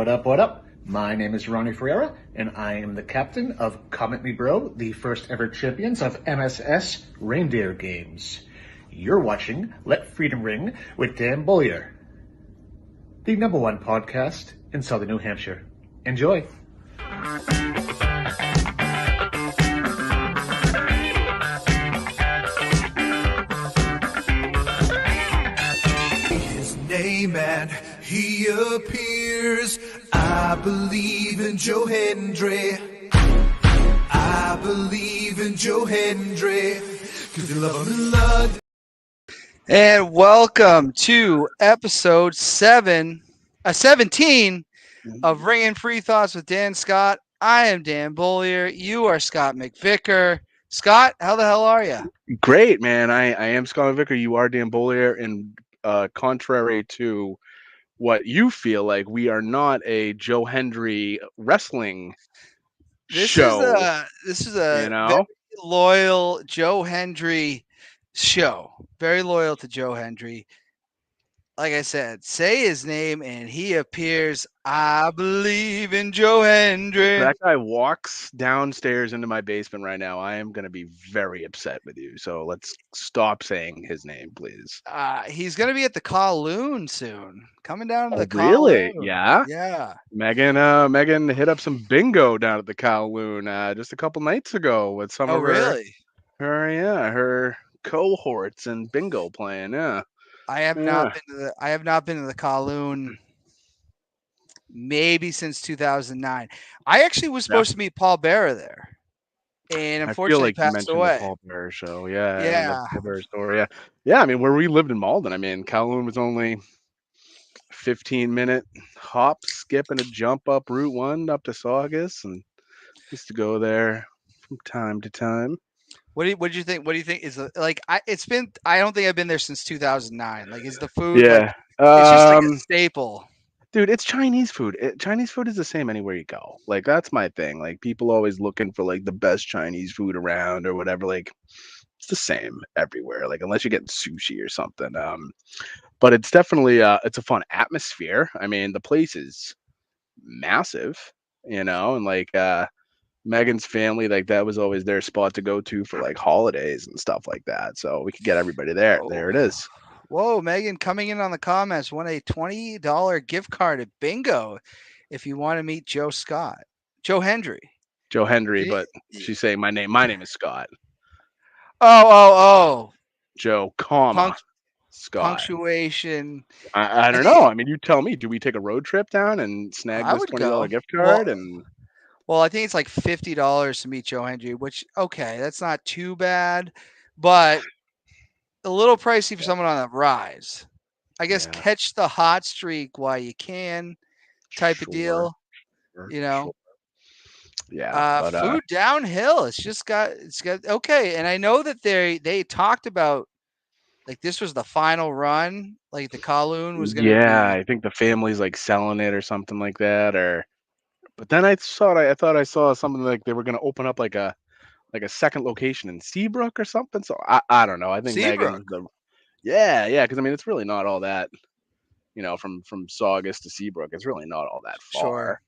up, what up? My name is Ronnie Ferreira, and I am the captain of Comment Me Bro, the first ever champions of MSS Reindeer Games. You're watching Let Freedom Ring with Dan Bollier, the #1 podcast in Southern New Hampshire. Enjoy. His name and he appears. I believe in Joe Hendry. I believe in Joe Hendry. Cause you love him in London. And welcome to episode 17 of Ringing Free Thoughts with Dan Scott. I am Dan Bollier. You are Scott McVicker. Scott, how the hell are you? Great, man. I am Scott McVicker. You are Dan Bollier. And contrary to what you feel like, we are not a Joe Hendry wrestling show. This is a you know? very loyal Joe Hendry show. Very loyal to Joe Hendry. Like I said, say his name and he appears. I believe in Joe Hendry. If that guy walks downstairs into my basement right now, I am going to be very upset with you. So let's stop saying his name, please. He's going to be at the Kowloon soon. Coming down to the Really? Kowloon. Yeah. Yeah. Megan hit up some bingo down at the Kowloon just a couple nights ago with some of her cohorts and bingo playing. Yeah. I have not been to the Kowloon maybe since 2009. I actually was supposed to meet Paul Bearer there, and unfortunately passed away. The Paul Bearer show, yeah. Yeah. The Paul Bearer story, yeah. Yeah, I mean, where we lived in Malden, I mean, Kowloon was only 15-minute hop, skip, and a jump up Route 1 up to Saugus, and used to go there from time to time. What do you think? What do you think is like? I don't think I've been there since 2009. Like, is the food? Yeah, it's just like a staple. Dude, it's Chinese food. Chinese food is the same anywhere you go. Like, that's my thing. Like, people always looking for like the best Chinese food around or whatever. Like, it's the same everywhere. Like, unless you're getting sushi or something. But it's definitely it's a fun atmosphere. I mean, the place is massive, and like Megan's family, like that was always their spot to go to for like holidays and stuff like that. So we could get everybody there. Oh. There it is. Whoa, Megan coming in on the comments, won a $20 gift card at bingo if you want to meet Joe Hendry. Joe Hendry, but she's saying my name is Scott. Oh. Joe, Scott. Punctuation. I don't know. I mean, you tell me. Do we take a road trip down and snag this $20 gift card? Well, I think it's like $50 to meet Joe Hendry, which, okay, that's not too bad, but a little pricey for someone on the rise. I guess catch the hot streak while you can, type of deal. Sure. Yeah. Food downhill. It's got okay. And I know that they talked about like this was the final run, like the Kowloon was gonna be. I think the family's like selling it or something like that, but then I thought I saw something like they were gonna open up like a second location in Seabrook or something. So I don't know. I think Megan's because I mean it's really not all that, from Saugus to Seabrook. It's really not all that far. Sure.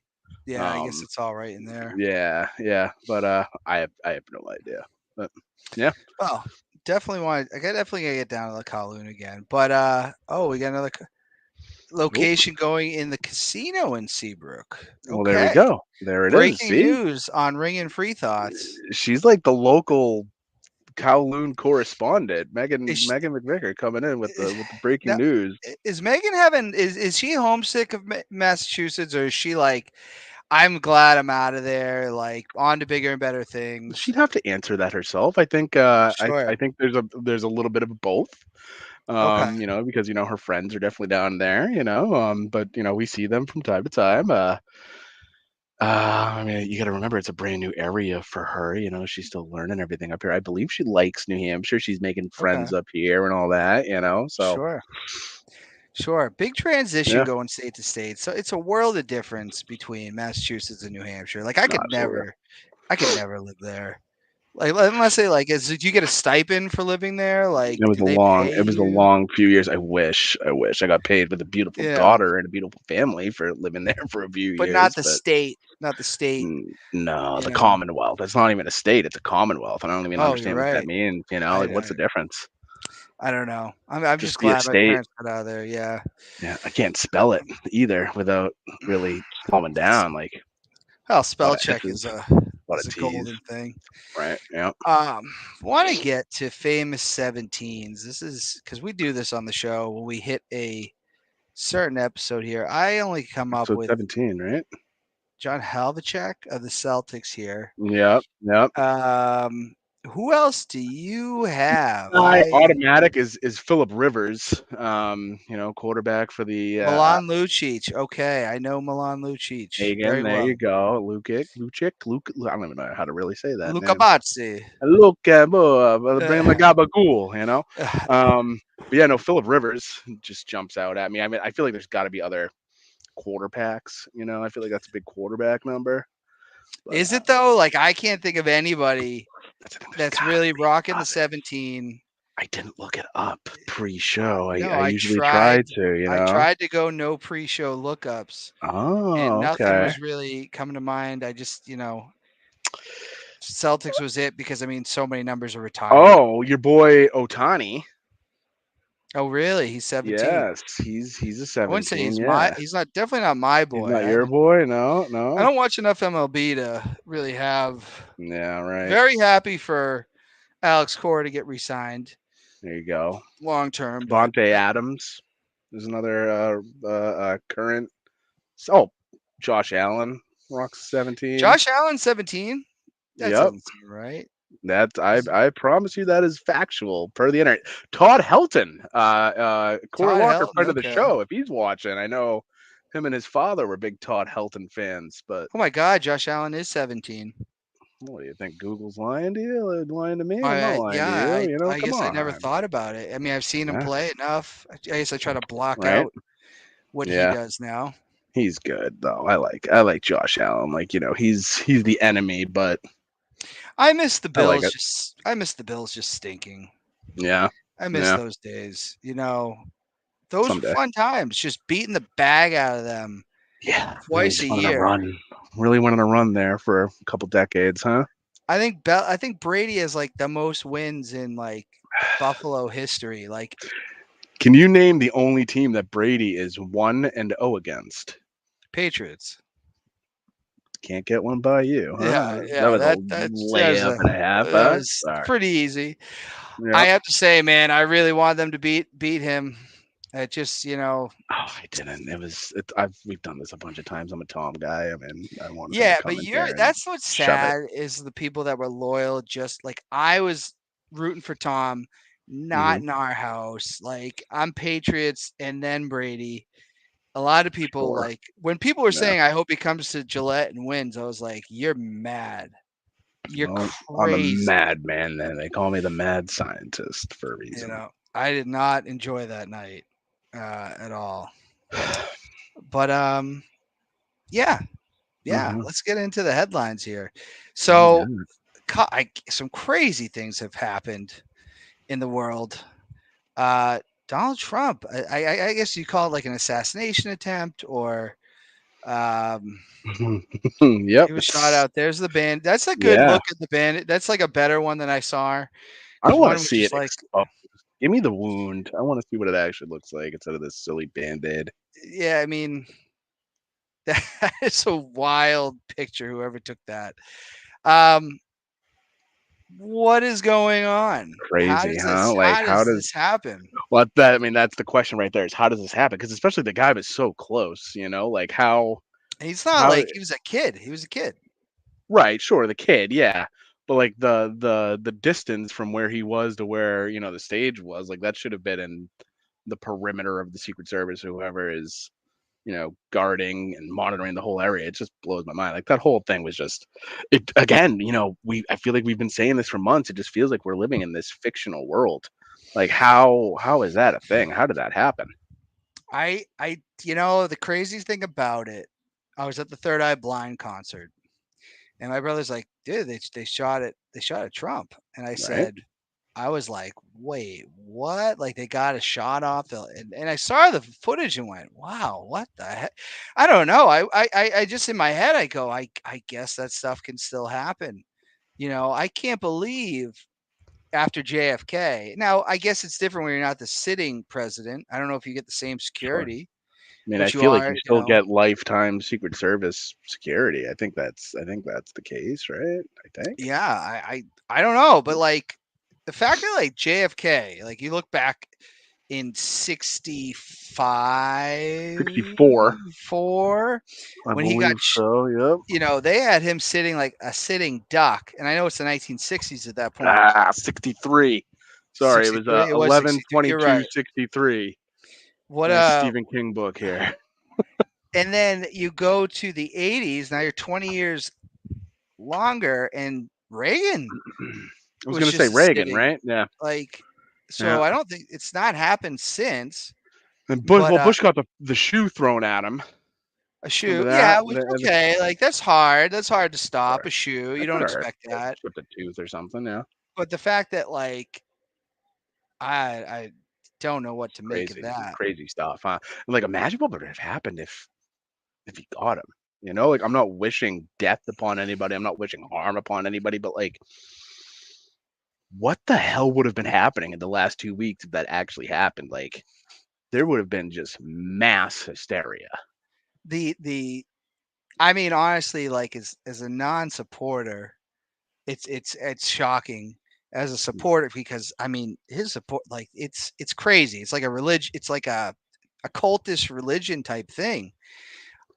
Yeah, I guess it's all right in there. Yeah. But I have no idea. But yeah. Well, definitely gotta get down to the Kowloon again. But we got another location going in the casino in Seabrook. Okay. Well, there we go. There it Breaking is. Breaking news on Ringing Free Thoughts. She's like the local Kowloon correspondent, Megan McVicker, coming in with the breaking news. Is Megan is she homesick of Massachusetts, or is she like, I'm glad I'm out of there, like on to bigger and better things? She'd have to answer that herself. I think Sure. I think there's a little bit of both. Because her friends are definitely down there, but we see them from time to time. I mean, you got to remember it's a brand new area for her. She's still learning everything up here. I believe she likes New Hampshire. She's making friends up here and all that. So sure. Big transition going state to state. So it's a world of difference between Massachusetts and New Hampshire. Like I could never live there. Like, unless they like, did you get a stipend for living there? Like, It was did a they long, pay it was a you? long few years. I wish I got paid with a beautiful Yeah, daughter and a beautiful family for living there for a few but not years. the But state, not the state. no, You the know. Commonwealth. It's not even a state. It's a Commonwealth. I don't even Oh, you're understand what that right. means. You know, like what's the difference? I don't know. I'm just Just be a glad my state. parents got out of there. Yeah. Yeah, I can't spell it either without really slowing down. Like Well, a lot spell of check S's, is a a lot of T's. golden thing. Right. Yeah. Want to get to famous 17s. This is because we do this on the show when we hit a certain episode here. I only come up So with 17, right? John Havlicek of the Celtics here. Yep. Yep. Who else do you have? Automatic is Philip Rivers, quarterback for the Milan Lucic. Okay, I know Milan Lucic Hagen. very There well. you go, Lucic. I don't even know how to really say that Luca name. Bazzi. Bring him the gabagool, you know. But yeah, no, Philip Rivers just jumps out at me. I mean, I feel like there's got to be other quarterbacks. You know, I feel like that's a big quarterback number. But, Is it though? Like I can't think of anybody that's gotta really be rocking the other. 17. I didn't look it up pre-show. No, I usually try to, you I know. tried to go no pre-show lookups, and Oh, nothing okay. was really coming to mind. I just, Celtics was it because I mean, so many numbers are retired. Oh, your boy Otani. Oh, really? He's 17. Yes, he's a 17. I wouldn't say he's yeah. he's not definitely not my boy. He's not your boy. No. I don't watch enough MLB to really have. Yeah, right. Very happy for Alex Cora to get re-signed. There you go. Long term. Devontae Adams is another current. Oh, Josh Allen rocks 17. Josh Allen 17. That doesn't seem right. That's I promise you that is factual per the internet. Todd Helton, Corey Walker, friend of the show. If he's watching, I know him and his father were big Todd Helton fans. But oh my God, Josh Allen is 17. What do you think? Google's lying to you? Lying to me? I'm not lying to you. I guess I never thought about it. I mean, I've seen him play enough. I guess I try to block out what he does now. He's good though. I like Josh Allen. Like he's the enemy, but. I miss the Bills. I miss the Bills just stinking. Yeah. I miss those days. Those were fun times. Just beating the bag out of them. Yeah. Twice a year. Really went on a run there for a couple decades, huh? I think Brady has like the most wins in like Buffalo history. Like, can you name the only team that Brady is 1-0 against? Patriots. Can't get one by you. Huh? Yeah, that's layup and a half. That was pretty easy. Yeah. I have to say, man, I really wanted them to beat him. It just, Oh, I didn't. We've done this a bunch of times. I'm a Tom guy. I mean, I want. Yeah, but that's what's sad is the people that were loyal. Just like I was rooting for Tom, not in our house. Like I'm Patriots and then Brady. A lot of people like when people were saying, "I hope he comes to Gillette and wins." I was like, "You're mad. You're crazy." I'm a madman. Then they call me the mad scientist for a reason. I did not enjoy that night at all. But yeah. Let's get into the headlines here. So, some crazy things have happened in the world. Donald Trump, I guess you call it like an assassination attempt or yep. He was shot out. There's the band. That's a good look at the band. That's like a better one than I saw. I want to see it. Give me the wound. I want to see what it actually looks like instead of this silly Band-Aid. Yeah, I mean, that is a wild picture, whoever took that. What is going on? Crazy, huh? How does this happen? Well, that's the question right there is how does this happen? Because especially the guy was so close, like how. He's not like he was a kid. He was a kid. Right, sure, the kid, yeah. But like the distance from where he was to where, the stage was, like that should have been in the perimeter of the Secret Service or whoever is, guarding and monitoring the whole area. It just blows my mind. Like that whole thing was just it again, I feel like we've been saying this for months. It just feels like we're living in this fictional world. Like how is that a thing? How did that happen? The craziest thing about it, I was at the Third Eye Blind concert. And my brother's like, dude, they shot at Trump. And I said, I was like, wait, what? Like they got a shot off and I saw the footage and went, wow, what the heck? I don't know. I just in my head I go, I guess that stuff can still happen. I can't believe after JFK. Now, I guess it's different when you're not the sitting president. I don't know if you get the same security. I mean, I but you feel like are, you still get lifetime Secret Service security. I think that's the case, right? I think. Yeah, I don't know, but like the fact that like JFK, like you look back in 65, 64. when he got, so, yep. They had him sitting like a sitting duck, and I know it's the 1960s at that point. 63. Sorry, 63? It was 11/22/63. Right. What Stephen King book here. And then you go to the 80s. Now you're 20 years longer, and Reagan. I was going to say Reagan, sitting, right? Yeah. Like, so I don't think it's not happened since. And Bush got the shoe thrown at him. A shoe, yeah, which, okay, like that's hard. That's hard to stop a shoe. You don't expect that. With a tooth or something, yeah. But the fact that like, I don't know what to make of that. Crazy stuff, huh? Like, imagine what would have happened if he got him. Like I'm not wishing death upon anybody. I'm not wishing harm upon anybody, but like, what the hell would have been happening in the last 2 weeks if that actually happened? Like, there would have been just mass hysteria. I mean, honestly, like as a non-supporter, it's shocking as a supporter, because I mean his support, like it's crazy. It's like a religion. It's like a cultish religion type thing.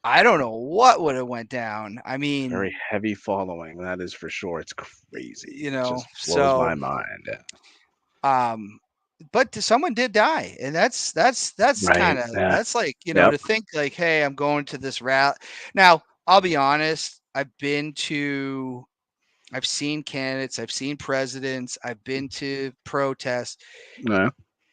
I don't know what would have went down. I mean, very heavy following, that is for sure. It's crazy. It just so blows my mind. But someone did die, and that's kind of that's like to think like, hey, I'm going to this rally. Now, I'll be honest. I've seen candidates, I've seen presidents, I've been to protests. Yeah.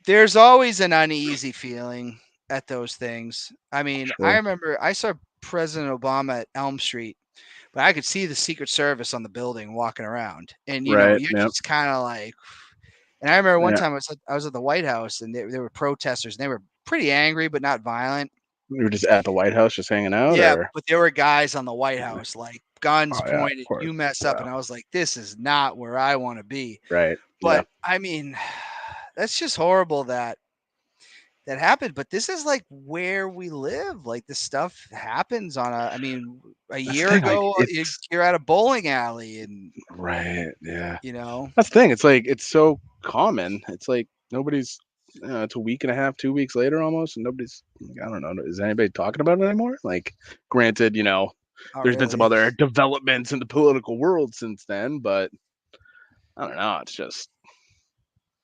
There's always an uneasy feeling at those things. I mean, I remember I saw President Obama at Elm Street, but I could see the Secret Service on the building walking around, and you're just kind of like. And I remember one time I was at the White House, and there were protesters, and they were pretty angry but not violent. We were just at the White House, just hanging out. Yeah, but there were guys on the White House, like guns pointed. You mess up, and I was like, "This is not where I want to be." Right. But I mean, that's just horrible that happened. But this is like where we live. Like this stuff happens on a year ago, like, you're at a bowling alley, and yeah. That's the thing. It's like it's so common. It's like nobody's. It's a week and a half, 2 weeks later almost, and nobody's. I don't know. Is anybody talking about it anymore? Like, granted, there's been some other developments in the political world since then, but I don't know. It's just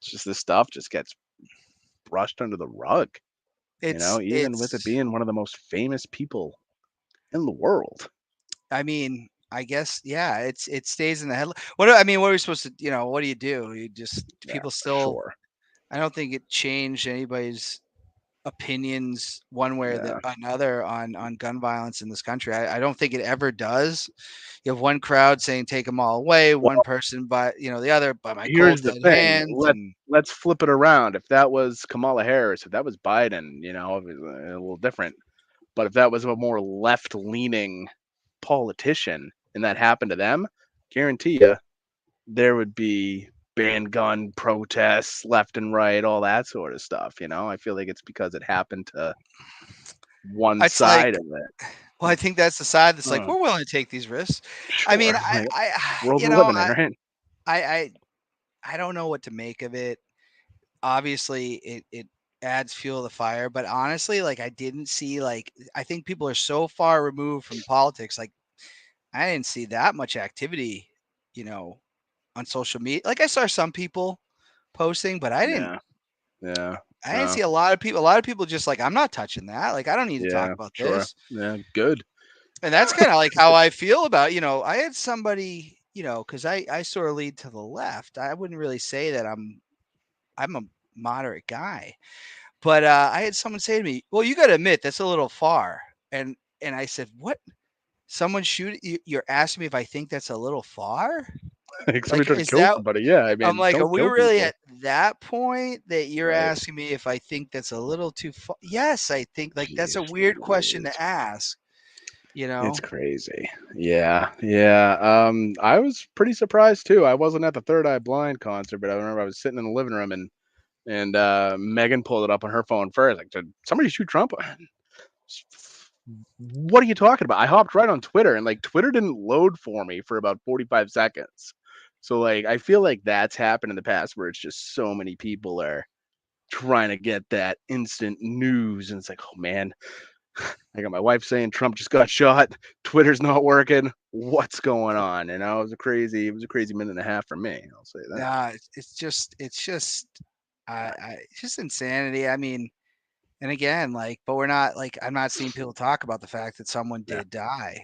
this stuff just gets brushed under the rug. Even with it being one of the most famous people in the world. I mean, I guess, yeah, it stays in the headline. What are we supposed to, what do? You just, people still, sure. I don't think it changed anybody's opinions one way or another on gun violence in this country. I don't think it ever does. You have one crowd saying take them all away, one person by the other by my here's cold the dead thing. hands. Let's flip it around. If that was Kamala Harris, if that was Biden, it was a little different. But if that was a more left-leaning politician and that happened to them, guarantee you there would be ban gun protests left and right, all that sort of stuff. I feel like it's because it happened to one side of it. Well, I think that's the side that's like, we're willing to take these risks. Sure. I mean, I don't know what to make of it. Obviously, it adds fuel to the fire, but honestly, like I didn't see, like, I think people are so far removed from politics. Like, I didn't see that much activity, on social media. Like I saw some people posting, but I didn't. Yeah. I didn't see a lot of people. A lot of people just like, I'm not touching that. Like, I don't need to talk about this. Yeah, good. And that's kind of like how I feel about, I had somebody, because I sort of lead to the left. I wouldn't really say that I'm a moderate guy, but I had someone say to me, well, you got to admit that's a little far. And I said, what someone shoot you, you're asking me if I think that's a little far? Like somebody Like, tried to is kill that somebody. Yeah, I I'm mean, like, are don't we kill really people. at that point that you're Right. asking me if I think that's a little too far? Yes, I think like that's a Jeez weird question Louise. to ask, you know? It's crazy. Yeah, yeah. I was pretty surprised too. I wasn't at the Third Eye Blind concert, but I remember I was sitting in the living room and Megan pulled it up on her phone first. Like, did somebody shoot Trump? What are you talking about? I hopped right on Twitter and like Twitter didn't load for me for about 45 seconds. So like I feel like that's happened in the past where it's just so many people are trying to get that instant news and it's like, oh man, I got my wife saying Trump just got shot. Twitter's not working. What's going on? And it was a crazy minute and a half for me. I'll say that. Yeah, it's just insanity. I mean, and again, like, but we're not like I'm not seeing people talk about the fact that someone Yeah. did die.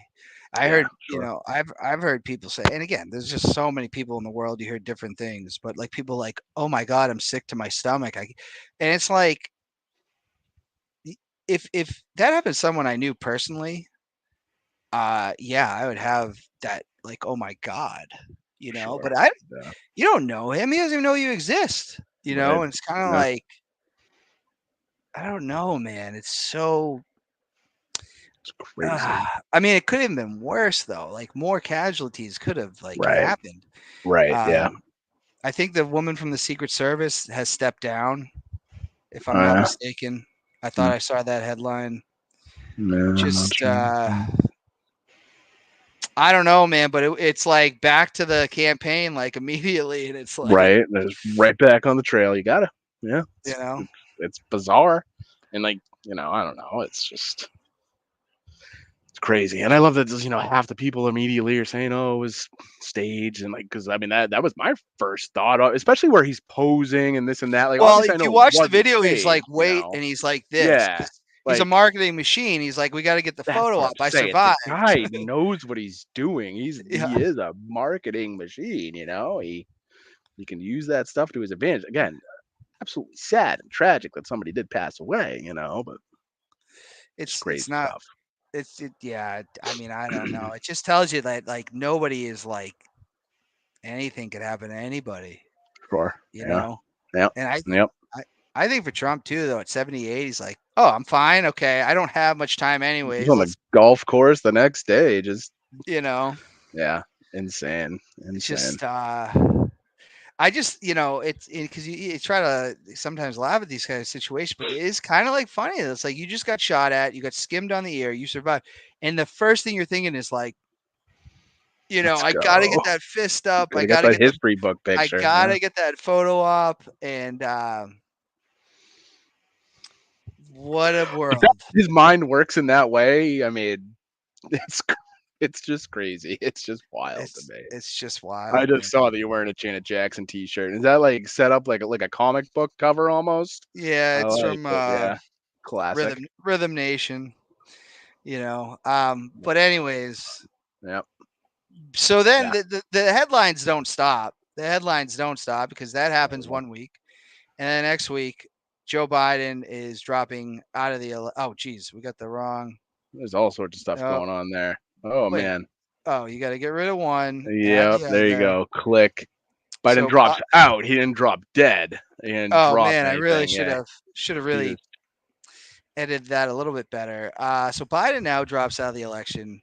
I Yeah, heard, you sure. know, I've heard people say, and again, there's just so many people in the world. You hear different things, but like people like, oh my god, I'm sick to my stomach. And it's like, if that happened to someone I knew personally, yeah, I would have that like, oh my god, you know. Sure. But I, Yeah. you don't know him. He doesn't even know you exist, you Right. know. And it's kind of Yeah. like, I don't know, man. It's so. It's crazy. I mean, it could have been worse though. Like more casualties could have like Right. happened. Right. Yeah. I think the woman from the Secret Service has stepped down, if I'm Oh, not yeah. mistaken. I thought I saw that headline. No, I'm not Just sure. I don't know, man, but it's like back to the campaign like immediately, and it's like, Right. There's right back on the trail. You gotta. Yeah. you know, It's bizarre. And like, I don't know. It's just it's crazy. And I love that half the people immediately are saying, "Oh, it was staged," and like, because I mean that was my first thought, especially where he's posing and this and that. Like, well, obviously, I if know you it watch the wasn't video, he's like, staged. wait, and he's like this. Yeah, He's a like marketing machine. He's like, we got to get the that's photo what up. I'm I saying. The survived. guy knows what he's doing. He Yeah. is a marketing machine. He can use that stuff to his advantage. Again, absolutely sad and tragic that somebody did pass away. But it's crazy It's not. stuff. Yeah. I mean, I don't know. It just tells you that like nobody is like anything could happen to anybody. Sure. You Yeah. know. Yep. And Yep. I think for Trump too, though, at 78, he's like, oh, I'm fine. Okay, I don't have much time He's anyways. on the golf course the next day. Just yeah, insane. It's just I just it's because you try to sometimes laugh at these kind of situations, but it is kind of like funny. It's like you just got shot at, you got skimmed on the air, you survived, and the first thing you're thinking is like, Let's I gotta get go. that fist up, I Gotta get gotta that get history book I picture. gotta get that photo up, and what a But world. his mind works in that way. I mean, it's just crazy. It's just wild to me. It's just I wild, man. just saw that you're wearing a Janet Jackson T-shirt. Is that like set up like a comic book cover almost? Yeah, I it's like from it. Yeah, classic. Rhythm Nation, but anyways, Yep. so then Yeah. the headlines don't stop. The headlines don't stop because that happens one week, and then next week Joe Biden is dropping out of the oh geez, we got the wrong. There's all sorts of stuff going on there. Oh wait. man. Oh, you got to get rid of one. Yep. There you go. Click. Biden So, dropped out. He didn't drop dead. He didn't oh drop man, I really anything. should have really edited that a little bit better. So Biden now drops out of the election.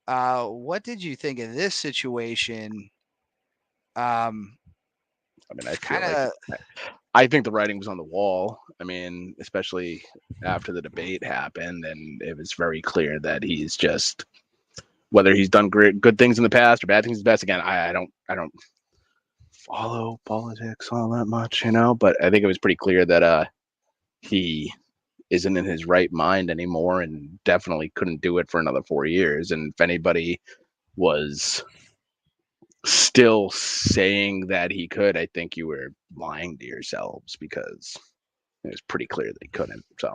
What did you think of this situation? I mean, I think the writing was on the wall. I mean, especially after the debate happened, and it was very clear that he's just, whether he's done good things in the past or bad things in the past. Again, I don't follow politics all that much, but I think it was pretty clear that he isn't in his right mind anymore, and definitely couldn't do it for another 4 years. And if anybody was still saying that he could, I think you were lying to yourselves, because it was pretty clear that he couldn't. So,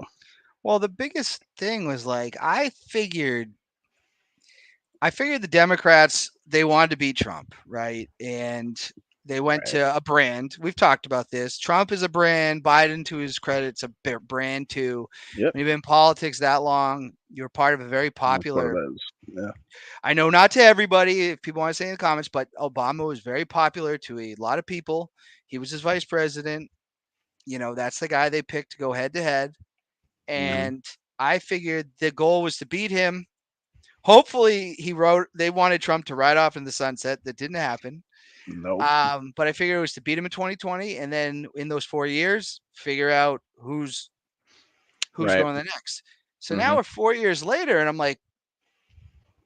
well, the biggest thing was like I figured the Democrats, they wanted to beat Trump, right? And they went to a brand. We've talked about this. Trump is a brand. Biden, to his credit, is a brand too. yep. When you've been in politics that long, You're part of a very That's what popular. it is. Yeah. I know not to everybody, if people want to say in the comments, but Obama was very popular to a lot of people. He was his vice president. You know, that's the guy they picked to go head to head. And I figured the goal was to beat him. Hopefully they wanted Trump to ride off in the sunset. That didn't happen. Nope. But I figured it was to beat him in 2020. And then in those 4 years, figure out who's Right. going the next. So now we're 4 years later, and I'm like,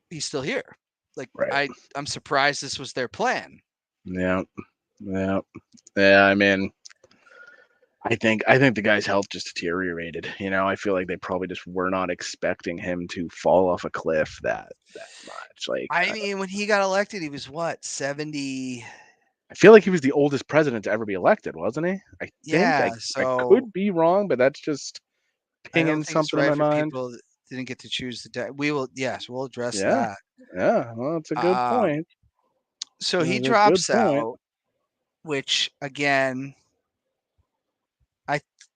he's still here. Like, Right. I'm surprised this was their plan. Yeah. Yeah. Yeah. I mean, I think the guy's health just deteriorated. You know, I feel like they probably just were not expecting him to fall off a cliff that much. Like, I mean, when he got elected, he was what, 70? I feel like he was the oldest president to ever be elected, wasn't he? I think. Yeah, I so could be wrong, but that's just I don't pinging think it's something in right my for mind. people that didn't get to choose the day. We'll address Yeah. that. Yeah. Well, it's a good point. So That's he a drops good point. out, which again,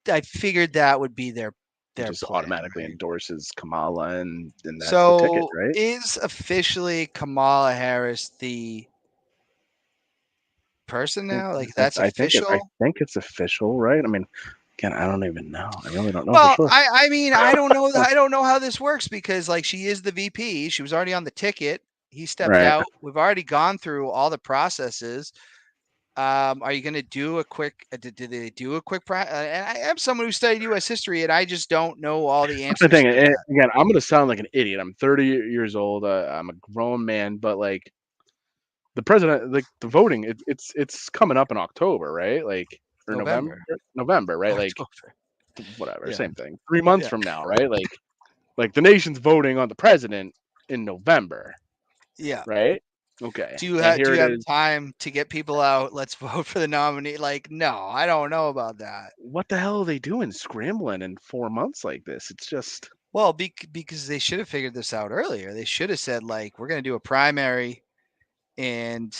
I figured that would be their Just plan, automatically right? endorses Kamala, and that's the So ticket, right? is officially Kamala Harris the person now? Like, that's I official? think it's official, right? I mean, again, I don't even know. I really don't know Well, for sure. I mean, I don't know. I don't know how this works because, like, she is the VP. She was already on the ticket. He stepped Right. out. We've already gone through all the processes. Are you going to do a quick? Did they do a quick? And I am someone who studied U.S. history, and I just don't know all the That's the answers thing. to that. Again, I'm gonna sound like an idiot. I'm 30 years old. I'm a grown man, but like the president, like the voting, it's coming up in October, right? Like or November, right? Like October. whatever, Yeah. same thing. 3 months Yeah. from now, right? Like the nation's voting on the president in November, Yeah. right? Okay. Do you And have here it have is. time to get people out? Let's vote for the nominee. Like, no, I don't know about that. What the hell are they doing scrambling in 4 months like this? It's just Well, because they should have figured this out earlier. They should have said, like, we're going to do a primary. And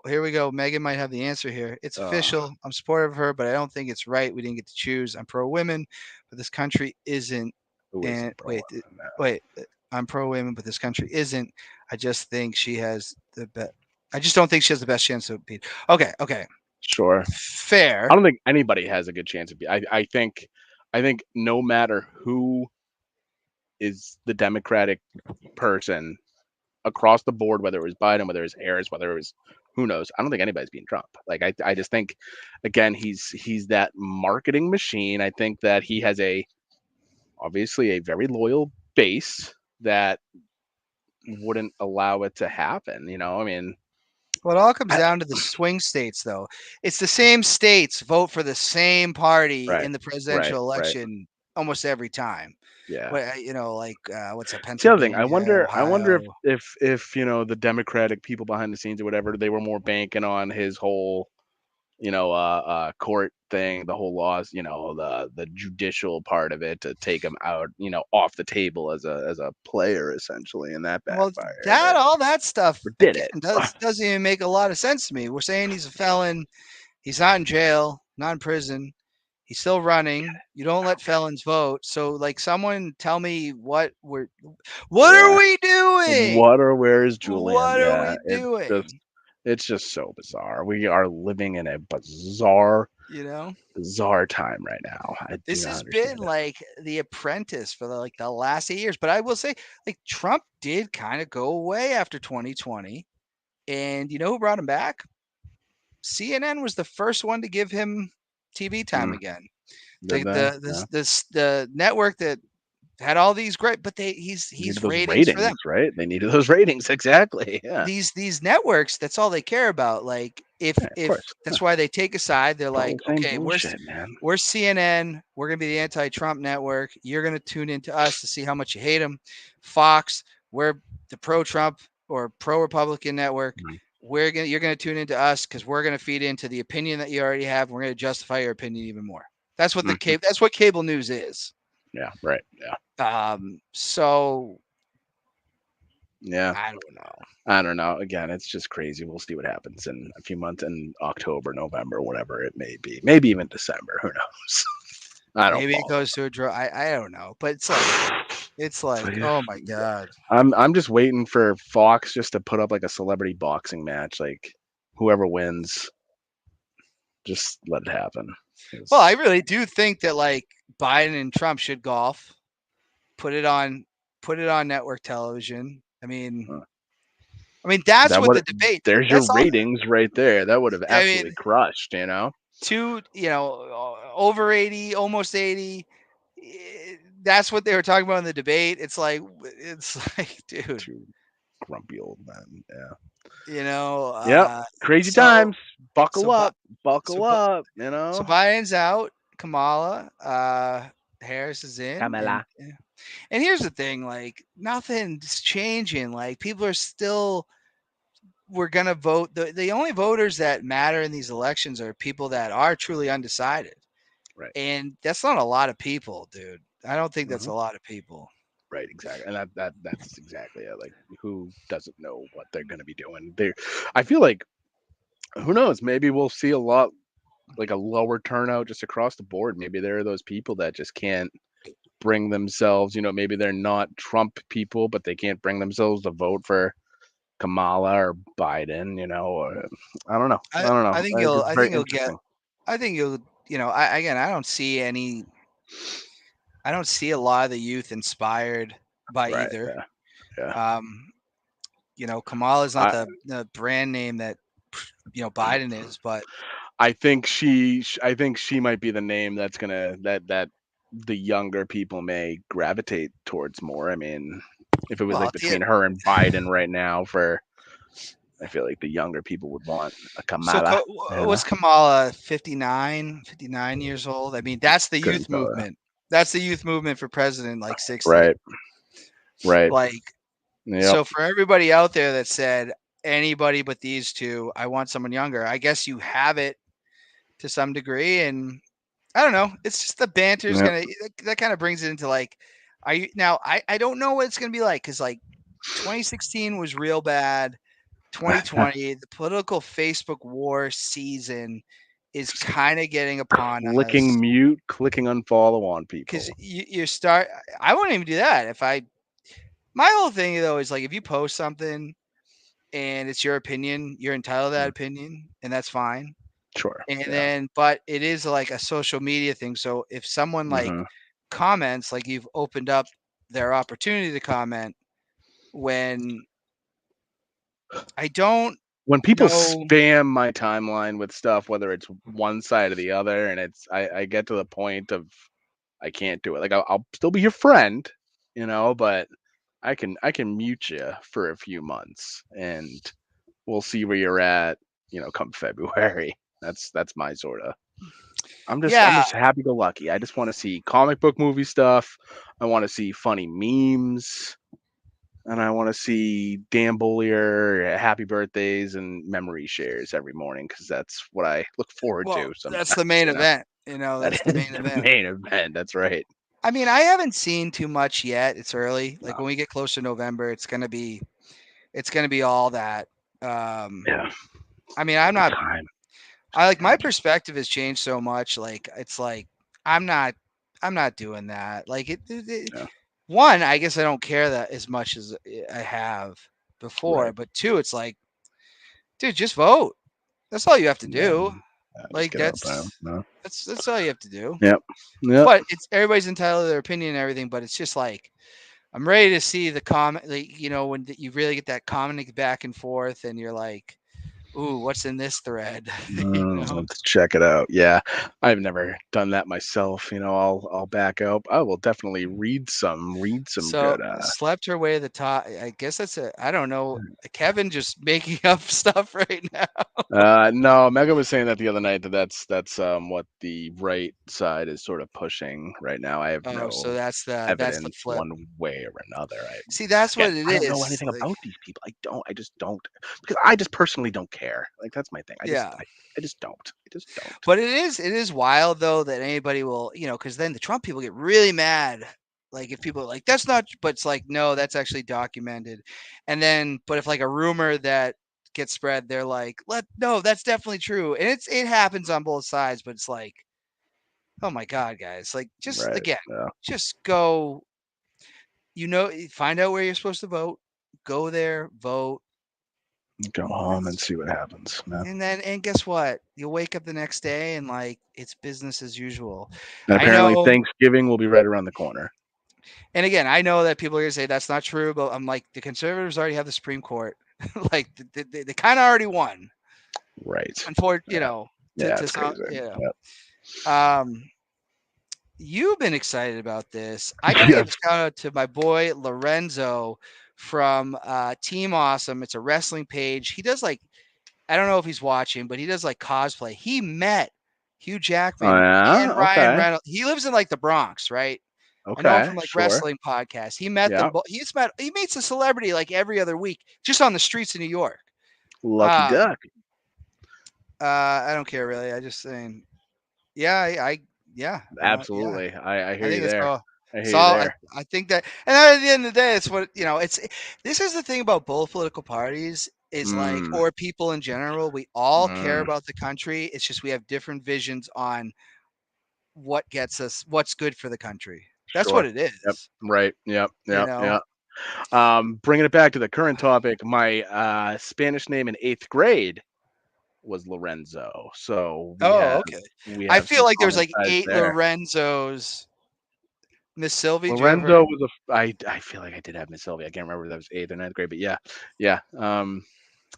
here we go. Megan might have the answer here. It's official. I'm supportive of her, but I don't think it's right. We didn't get to choose. I'm pro women, but this country isn't. And wait, I'm pro women, but this country isn't. I just think she has the best. I just don't think she has the best chance to beat. Okay. sure. Fair. I don't think anybody has a good chance of I think no matter who is the Democratic person across the board, whether it was Biden, whether it was Harris, whether it was who knows, I don't think anybody's beating Trump. Like I just think again he's that marketing machine. I think that he has obviously a very loyal base that wouldn't allow it to happen. You know, I mean, well, it all comes down to the swing states, though. It's the same states vote for the same party in the presidential election almost every time. Yeah. Like what's that? It's the other thing. Pennsylvania, I wonder Ohio. if you know the Democratic people behind the scenes or whatever, they were more banking on his whole, court thing, the whole laws, the judicial part of it to take him out, off the table as a player essentially, and that backfired. Well, all that stuff did again, it doesn't even make a lot of sense to me. We're saying he's a felon. He's not in jail, not in prison. He's still running. You don't let felons vote. So, like, someone tell me what are we doing? Where is Julian? What are we doing? It's just so bizarre. We are living in a bizarre time right now. This has been like The Apprentice for the last 8 years. But I will say, like, Trump did kind of go away after 2020. And you know who brought him back? CNN was the first one to give him TV time again. The network that had all these great, but he's ratings for them, right? They needed those ratings, exactly. Yeah. These networks, that's all they care about. Like if that's why they take a side. They're like, okay, we're CNN. We're gonna be the anti-Trump network. You're gonna tune into us to see how much you hate him. Fox, we're the pro-Trump or pro-Republican network. You're gonna tune into us because we're gonna feed into the opinion that you already have. We're gonna justify your opinion even more. That's what that's what cable news is. Yeah. Right. Yeah. So. Yeah. I don't know. Again, it's just crazy. We'll see what happens in a few months, in October, November, whatever it may be. Maybe even December. Who knows? I don't Maybe it follow. goes to a draw. I don't know, but it's like, yeah. oh my god. I'm just waiting for Fox just to put up like a celebrity boxing match. Like whoever wins, just let it happen. Well, I really do think that like Biden and Trump should golf. Put it on network television. I mean that's That what would the debate. there's your That's all. ratings right there. That would have I absolutely mean, crushed, you know? over 80, almost 80. That's what they were talking about in the debate. It's like, dude, Two grumpy old men. Yeah. you know. Yep. Crazy So times. Buckle so up. so Buckle up, you so know? Biden's out. Kamala, Harris is in, Kamala. and here's the thing: like nothing's changing. Like people are still. We're gonna vote. The only voters that matter in these elections are people that are truly undecided. Right. And that's not a lot of people, dude. I don't think that's a lot of people. Right, exactly. And that's exactly it. Like who doesn't know what they're gonna be doing? I feel like who knows, maybe we'll see a lot like a lower turnout just across the board. Maybe there are those people that just can't bring themselves, maybe they're not Trump people, but they can't bring themselves to vote for Kamala or Biden, or I don't know. I don't know. I think It's very you'll get. interesting. I think you'll. I don't see any. I don't see a lot of the youth inspired by Right. either. Yeah. Kamala's not I the brand name that Biden is, but I think I think she might be the name that's gonna that the younger people may gravitate towards more. I mean, if it was like between her and Biden right now, I feel like the younger people would want a so Kamala. was Kamala 59 years old? I mean, that's the Couldn't youth tell you. movement. That's the youth movement for president, like 60. Right. Right. Like, Yep. so for everybody out there that said anybody but these two, I want someone younger. I guess you have it to some degree, and I don't know. It's just the banter is Yep. that kind of brings it into like, are you now? I don't know what it's gonna be like because like 2016 was real bad. 2020, the political Facebook war season is kind of getting upon Clicking us mute, clicking unfollow on people. because you start. I won't even do that if I. My whole thing though is like if you post something and it's your opinion, you're entitled to that opinion, and that's fine. Sure. And Yeah. then, but it is like a social media thing. So if someone like comments, like you've opened up their opportunity to comment when I don't When people know. spam my timeline with stuff, whether it's one side or the other, and I get to the point of I can't do it. Like I'll still be your friend, but I can mute you for a few months, and we'll see where you're at, come February. That's my sort of. I'm just happy go lucky. I just want to see comic book movie stuff. I want to see funny memes. And I want to see Dan Bollier happy birthdays and memory shares every morning because that's what I look forward to. That's the main event. That's the main the event. main event. That's right. I mean, I haven't seen too much yet. It's early. Like when we get closer to November, it's gonna be all that. Yeah. I mean, I'm not. Time. I like my perspective has changed so much. Like it's like I'm not doing that. Like one, I guess I don't care that as much as I have before. Right. But two, it's like, dude, just vote. That's all you have to do. Like that's all you have to do. Yep. But it's everybody's entitled to their opinion and everything. But it's just like I'm ready to see the comment. Like when you really get that commenting back and forth, and you're like, ooh, what's in this thread? Let's check it out. Yeah, I've never done that myself. I'll back up. I will definitely read some So good. slept her way to the top. I guess that's I don't know. Kevin just making up stuff right now. No, Megan was saying that the other night that's what the right side is sort of pushing right now. I have so that's the evidence flip. one way or another. See, that's what it is. I don't know anything about these people. I just don't because I just personally don't care. Like that's my thing. I just don't. But it is wild though that anybody will, because then the Trump people get really mad. Like if people are like, that's not, but it's like, no, that's actually documented. And then, but if like a rumor that gets spread, they're like, no, that's definitely true. And it happens on both sides, but it's like, Oh my God, guys! Like, just Right. again, Yeah. just go. Find out where you're supposed to vote. Go there, vote, Go home and see what happens, man. and guess what? You'll wake up the next day and like it's business as usual. And I apparently know, Thanksgiving will be right around the corner. and again, I know that people are gonna say that's not true, but I'm like, the conservatives already have the Supreme Court. Like, they kind of already won. Right. Unfortunately, Yeah, to it's sound, crazy. Yep. You've been excited about this. I gotta give Yes. a shout out to my boy Lorenzo from Team Awesome. It's a wrestling page. He does like, I don't know if he's watching, but he does like cosplay. He met Hugh Oh Jackman yeah. and Ryan Okay. Reynolds. He lives in like the Bronx, right? I know him Okay. from like Sure. wrestling podcasts. He met Yeah. them. He meets a celebrity like every other week, just on the streets of New York. Lucky Um, duck. I don't care really. I just saying, yeah, yeah, yeah. Absolutely. I I hear you think it's there. all. I It's hear you all. there. I think that, and at the end of the day, it's what it's. This is the thing about both political parties. Is like, Mm, or people in general. We all care mm, about the country. It's just we have different visions on what's good for the country. That's what sure. it Yep. is. Right. Yep. You Yep. know. Yep. Bringing it back to the current topic, my Spanish name in 8th grade was Lorenzo. So Oh, okay. we I have feel some like there's common like ties 8 there. Lorenzos. Miss Sylvie, do you Lorenzo ever? was I feel like I did have Miss Sylvia. I can't remember if that was 8th or 9th grade, but yeah.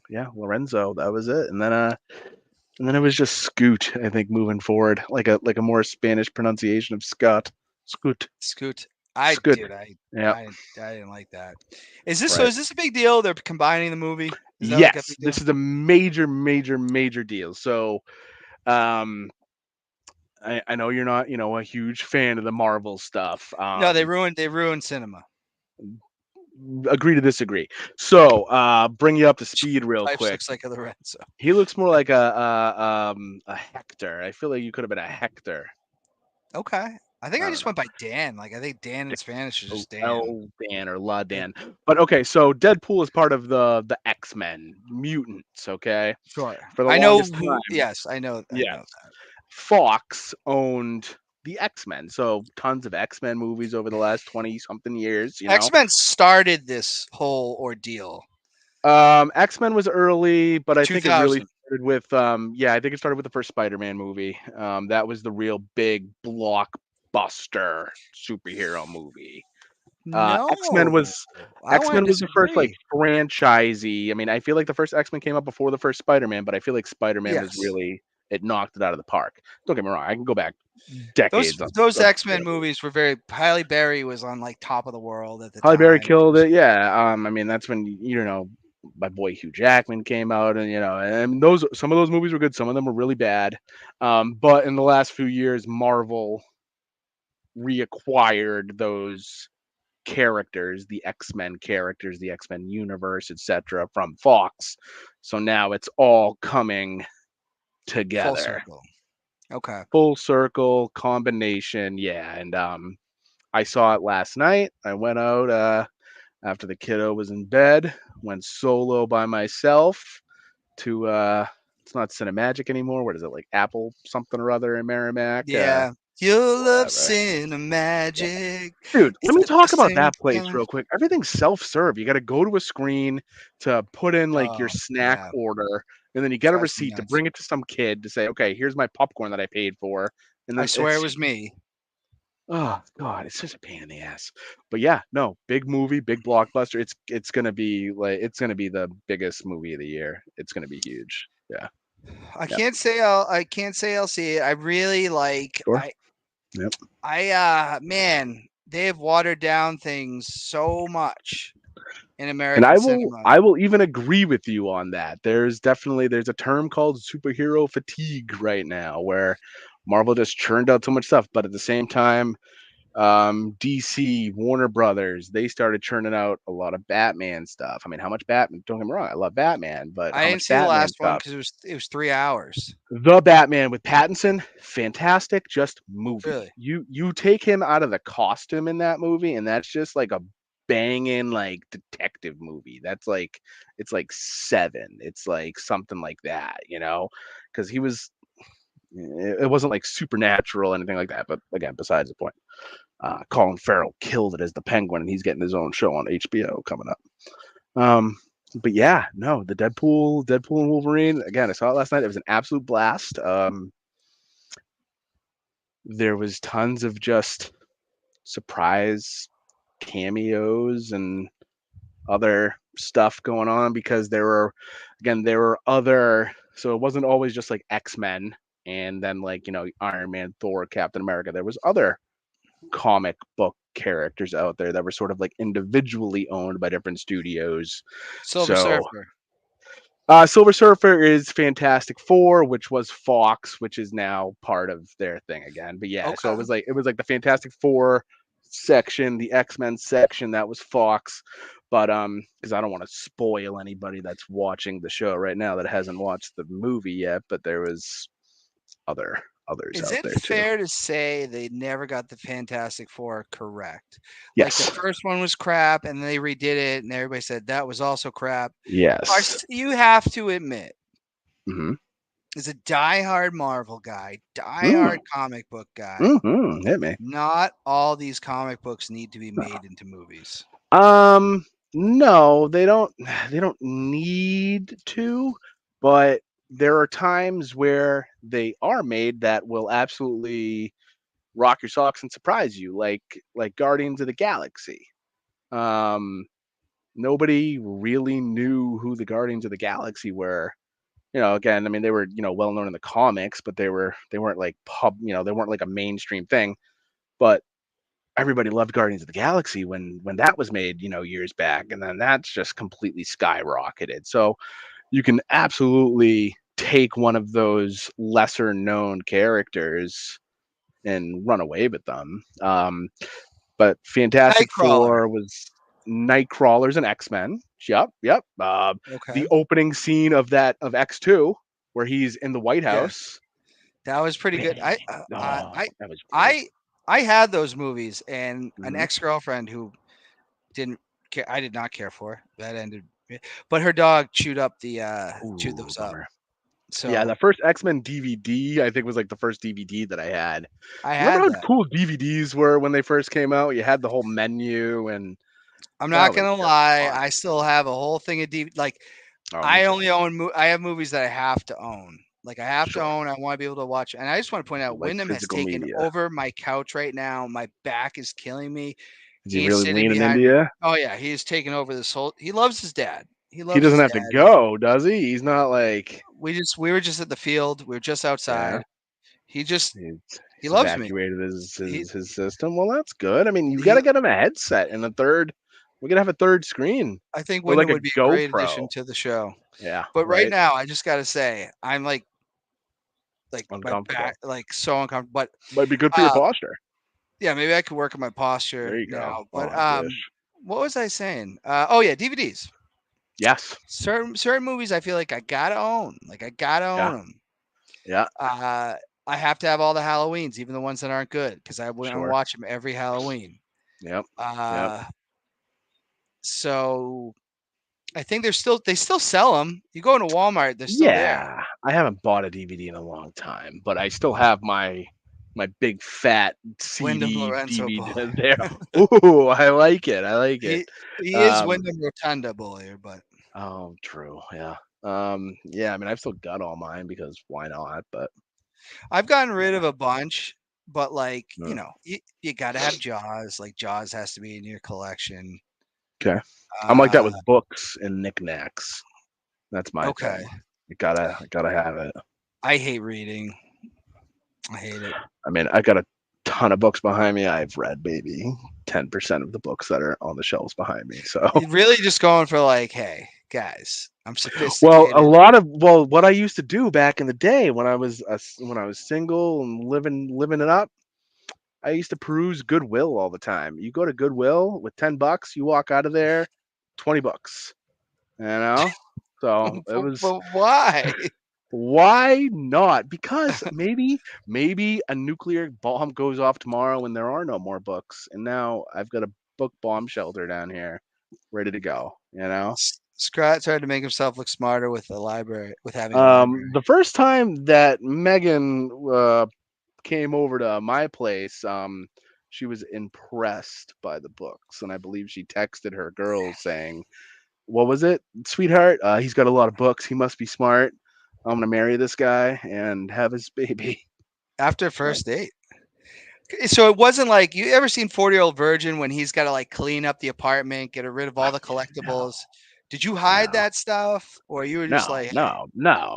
Yeah, Lorenzo, that was it. And then it was just Scoot, I think, moving forward, like a more Spanish pronunciation of Scott. Scoot. Scoot. Scoot. Dude, Yeah, I didn't like that. Is this so? right. Is this a big deal? They're combining the movie. Is that like a Yes, big deal? this is a major, major, major deal. So, um, I know you're not, a huge fan of the Marvel stuff. No, they ruined cinema. Agree to disagree. So, bring you up to speed real Types quick. looks like a Lorenzo. He looks more like a Hector. I feel like you could have been a Hector. Okay. I think I I don't just know. went by Dan. Like, I think Dan in Spanish is just Dan. L Dan or La Yeah. Dan. But okay, so Deadpool is part of the X-Men mutants, okay? Sure. For the I know longest who. time, Yes, I know. I yeah, know that. Fox owned the X-Men. So tons of X-Men movies over the last 20 something years. X-Men started this whole ordeal. X-Men was early, but I think it really 2000. started with I think it started with the first Spider-Man movie. That was the real big blockbuster superhero movie. X-Men No, was I want X-Men to was the first like disagree. franchisey. I mean, I feel like the first X-Men came out before the first Spider-Man, but I feel like Spider-Man was Yes, really it knocked it out of the park. Don't get me wrong, I can go back those decades on those of X-Men movies were very. Halle Berry was on like top of the world at the Halle Berry time. killed it. Yeah. I mean, that's when my boy Hugh Jackman came out, and and those some of those movies were good. Some of them were really bad. But in the last few years, Marvel reacquired those characters, the X-Men characters, the X-Men universe, etc., from Fox. So now it's all coming Full together. circle. Okay. Full circle combination. Yeah. And I saw it last night. I went out after the kiddo was in bed, went solo by myself to it's not Cinemagic anymore. What is it, like Apple something or other in Merrimack? Yeah. You love Whatever. cinemagic. Dude, let It's me at the talk about same that place time. real quick. Everything's self-serve. You got to go to a screen to put in like your Oh, snack yeah. order, and then you get a Drives me receipt to nuts. bring it to some kid to say, "Okay, here's my popcorn that I paid for." And I then swear it it's was me. oh god, it's such a pain in the ass. But yeah, no, big movie, big blockbuster. It's gonna be the biggest movie of the year. It's gonna be huge. Yeah. I Yep. can't say I'll see it. I really like Sure. Yep. man, they have watered down things so much in And American cinema. I will even agree with you on that. There's a term called superhero fatigue right now where Marvel just churned out so much stuff, but at the same time, DC, Warner Brothers, they started churning out a lot of Batman stuff. I mean, how much Batman? Don't get me wrong, I love Batman, but I how didn't much see the Batman last one stuff? because it was 3 hours. The Batman with Pattinson, fantastic, just movie. Really? You take him out of the costume in that movie, and that's just like a banging like detective movie. That's like it's like Seven. It's like something like that, because he was it wasn't like supernatural or anything like that. But again, besides the point, Colin Farrell killed it as the Penguin, and he's getting his own show on HBO coming up. But yeah, no, the Deadpool and Wolverine. Again, I saw it last night. It was an absolute blast. There was tons of just surprise cameos and other stuff going on because there were other, so it wasn't always just like X-Men and then like, Iron Man, Thor, Captain America. There was other comic book characters out there that were sort of like individually owned by different studios. Silver Surfer. Silver Surfer is Fantastic Four, which was Fox, which is now part of their thing again. But yeah, so it was like the Fantastic Four section, the X-Men section, that was Fox. But because I don't want to spoil anybody that's watching the show right now that hasn't watched the movie yet, but there was others Is out it there too. fair to say they never got the Fantastic Four correct? Yes. Like the first one was crap, and they redid it, and everybody said that was also crap. Yes. You have to admit, Mm-hmm. as a diehard Marvel guy, diehard comic book guy, Hit me. not all these comic books need to be made into movies. No, they don't need to, but there are times where they are made that will absolutely rock your socks and surprise you, like Guardians of the Galaxy. Nobody really knew who the Guardians of the Galaxy were. Again, I mean, they were, well known in the comics, but they weren't like they weren't like a mainstream thing. But everybody loved Guardians of the Galaxy when that was made, years back, and then that's just completely skyrocketed. So you can absolutely take one of those lesser known characters and run away with them. But Fantastic Four was Nightcrawler's and X-Men. Yep. The opening scene of X2 where he's in the White House. That was pretty good. That was great. I had those movies, and an ex-girlfriend who didn't care. I did not care for that ended, but her dog chewed those up. So yeah, the first X-Men DVD I think was like the first DVD that I had. Remember how cool DVDs were when they first came out? You had the whole menu, and I'm not gonna lie, I still have a whole thing of DVD. Like I only own. I have movies that I have to own. Like I have to own. I want to be able to watch. And I just want to point out, Wyndham has taken over my couch right now. My back is killing me. Is he really leaning into you? Oh yeah, he is taking over this whole. He loves his dad. He doesn't have to go, does he? He's not like. We were just at the field. We were just outside. Yeah. He loves evacuated me. His system. Well, that's good. I mean, you got to get him a headset and a third. We're gonna have a third screen. I think Wyndham would be a great addition to the show. Yeah. But right now, I just gotta say, I'm like uncomfortable. My back, like so uncomfortable. But might be good for your posture. Yeah, maybe I could work on my posture. There you go. But what was I saying? DVDs. Yes. Certain movies I feel like I gotta own. Like I gotta own them. Yeah. I have to have all the Halloweens, even the ones that aren't good, because I went and watch them every Halloween. Yep. So I think they still sell them. You go into Walmart, they're still there. I haven't bought a DVD in a long time, but I still have my big fat CD DVD there. Ooh, I like it. He is Wyndham Rotunda bullier, but oh, true, yeah. I mean, I've still got all mine because why not? But I've gotten rid of a bunch, but like you got to have Jaws. Like Jaws has to be in your collection. Okay, I'm like that with books and knickknacks. That's my thing. You gotta have it. I hate reading. I hate it. I mean, I got a ton of books behind me. I've read maybe 10% of the books that are on the shelves behind me. So really just going for like, hey guys, I'm sophisticated. Well, what I used to do back in the day when I was single and living it up, I used to peruse Goodwill all the time. You go to Goodwill with $10, you walk out of there, $20. So it was. But why? Why not? Because maybe a nuclear bomb goes off tomorrow and there are no more books, and now I've got a book bomb shelter down here, ready to go. Scott tried to make himself look smarter with the library, with having a library. The first time that Megan came over to my place, she was impressed by the books, and I believe she texted her girls saying, "What was it, sweetheart? He's got a lot of books. He must be smart. I'm gonna marry this guy and have his baby." After first date. So it wasn't like you ever seen 40-Year-Old Virgin when he's got to like clean up the apartment, get rid of all the collectibles. Did you hide that stuff, or you were just like, no,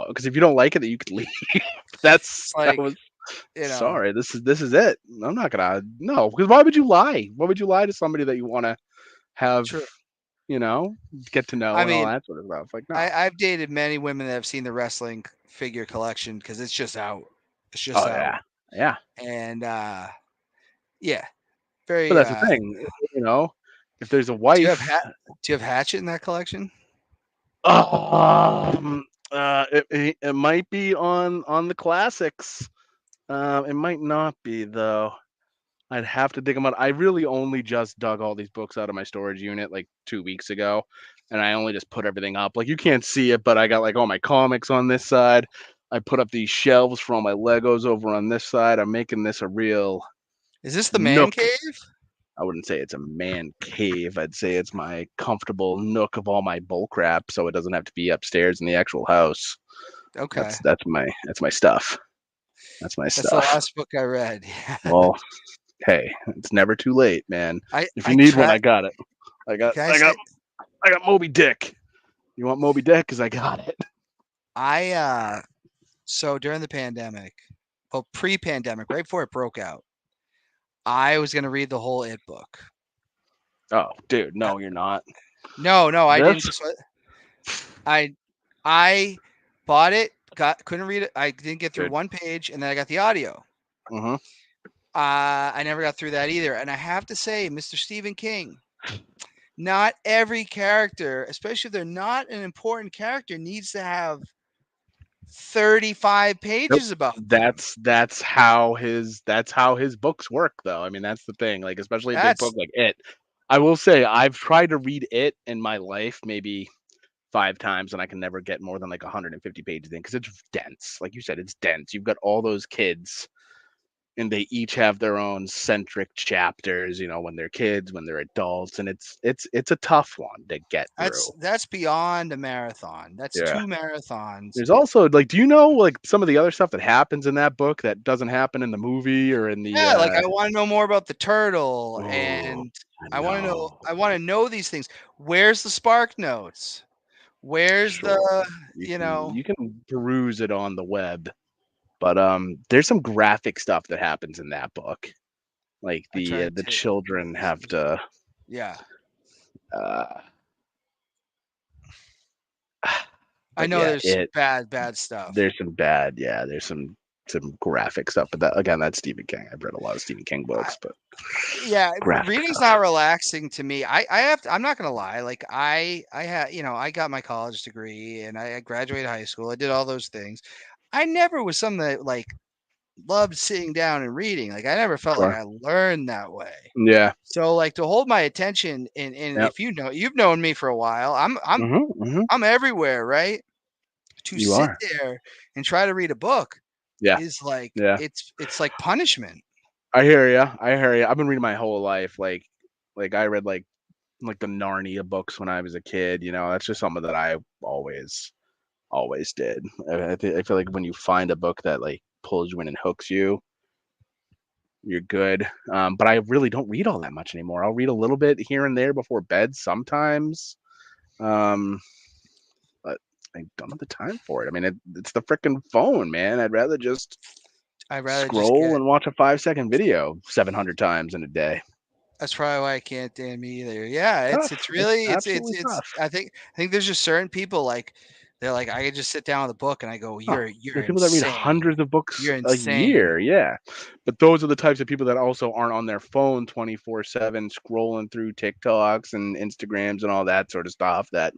because if you don't like it, then you could leave. That's like, that was. you know, Sorry, this is it. I'm not gonna because why would you lie? Why would you lie to somebody that you want to have, True. get to know I and all mean, that sort of stuff? Like, no. I've dated many women that have seen the wrestling figure collection because it's just out. It's just Oh out. yeah. And yeah, very. But that's the thing, if there's a wife. Do you have Hatchet in that collection? It might be on the classics. It might not be though. I'd have to dig them out. I really only just dug all these books out of my storage unit like 2 weeks ago, and I only just put everything up. Like you can't see it, but I got like all my comics on this side. I put up these shelves for all my Legos over on this side. I'm making this a real. Is this the man nook. cave? I wouldn't say it's a man cave. I'd say it's my comfortable nook of all my bull crap, so it doesn't have to be upstairs in the actual house. Okay, That's my stuff. That's my that's stuff. the last book I read. Well, hey, it's never too late, man. If you need one, I got it. I got Moby Dick. You want Moby Dick? Because I got it. So during the pandemic, well, pre-pandemic, right before it broke out, I was gonna read the whole It book. Oh, dude, no, you're not. No, I didn't. I bought it, couldn't read it. I didn't get through one page, and then I got the audio. Mm-hmm. I never got through that either. And I have to say, Mr. Stephen King, not every character, especially if they're not an important character, needs to have 35 pages about them. That's how his books work, though. I mean, that's the thing. Like, especially a big book like It. I will say I've tried to read It in my life maybe 5 times, and I can never get more than like 150 pages in because it's dense. Like you said, it's dense. You've got all those kids, and they each have their own centric chapters, when they're kids, when they're adults, and it's a tough one to get through. That's beyond a marathon. That's 2 marathons. There's also like, do you know like some of the other stuff that happens in that book that doesn't happen in the movie or in the like I want to know more about the turtle, and I want to know these things. Where's the Spark Notes? Where's the you can peruse it on the web. But there's some graphic stuff that happens in that book, like the children have to. Yeah. I know there's bad stuff. There's some bad, there's some graphic stuff, but that's Stephen King. I've read a lot of Stephen King books, but reading's not relaxing to me. I'm not gonna lie. Like I got my college degree and I graduated high school. I did all those things. I never was someone that like loved sitting down and reading. Like I never felt like I learned that way. Yeah. So like to hold my attention and if you've known me for a while, I'm everywhere, right? To sit there and try to read a book is like it's like punishment. I hear you. I've been reading my whole life. Like I read like the Narnia books when I was a kid. That's just something that I always did. I feel like when you find a book that like pulls you in and hooks you, you're good. But I really don't read all that much anymore. I'll read a little bit here and there before bed sometimes. But I don't have the time for it. I mean, it's the freaking phone, man. I'd rather just scroll and watch a 5-second video 700 times in a day. That's probably why I can't damn me either. Yeah, it's really it's I think there's just certain people like they're like I could just sit down with a book and I go you're people that read hundreds of books a year, but those are the types of people that also aren't on their phone 24/7 scrolling through TikToks and Instagrams and all that sort of stuff that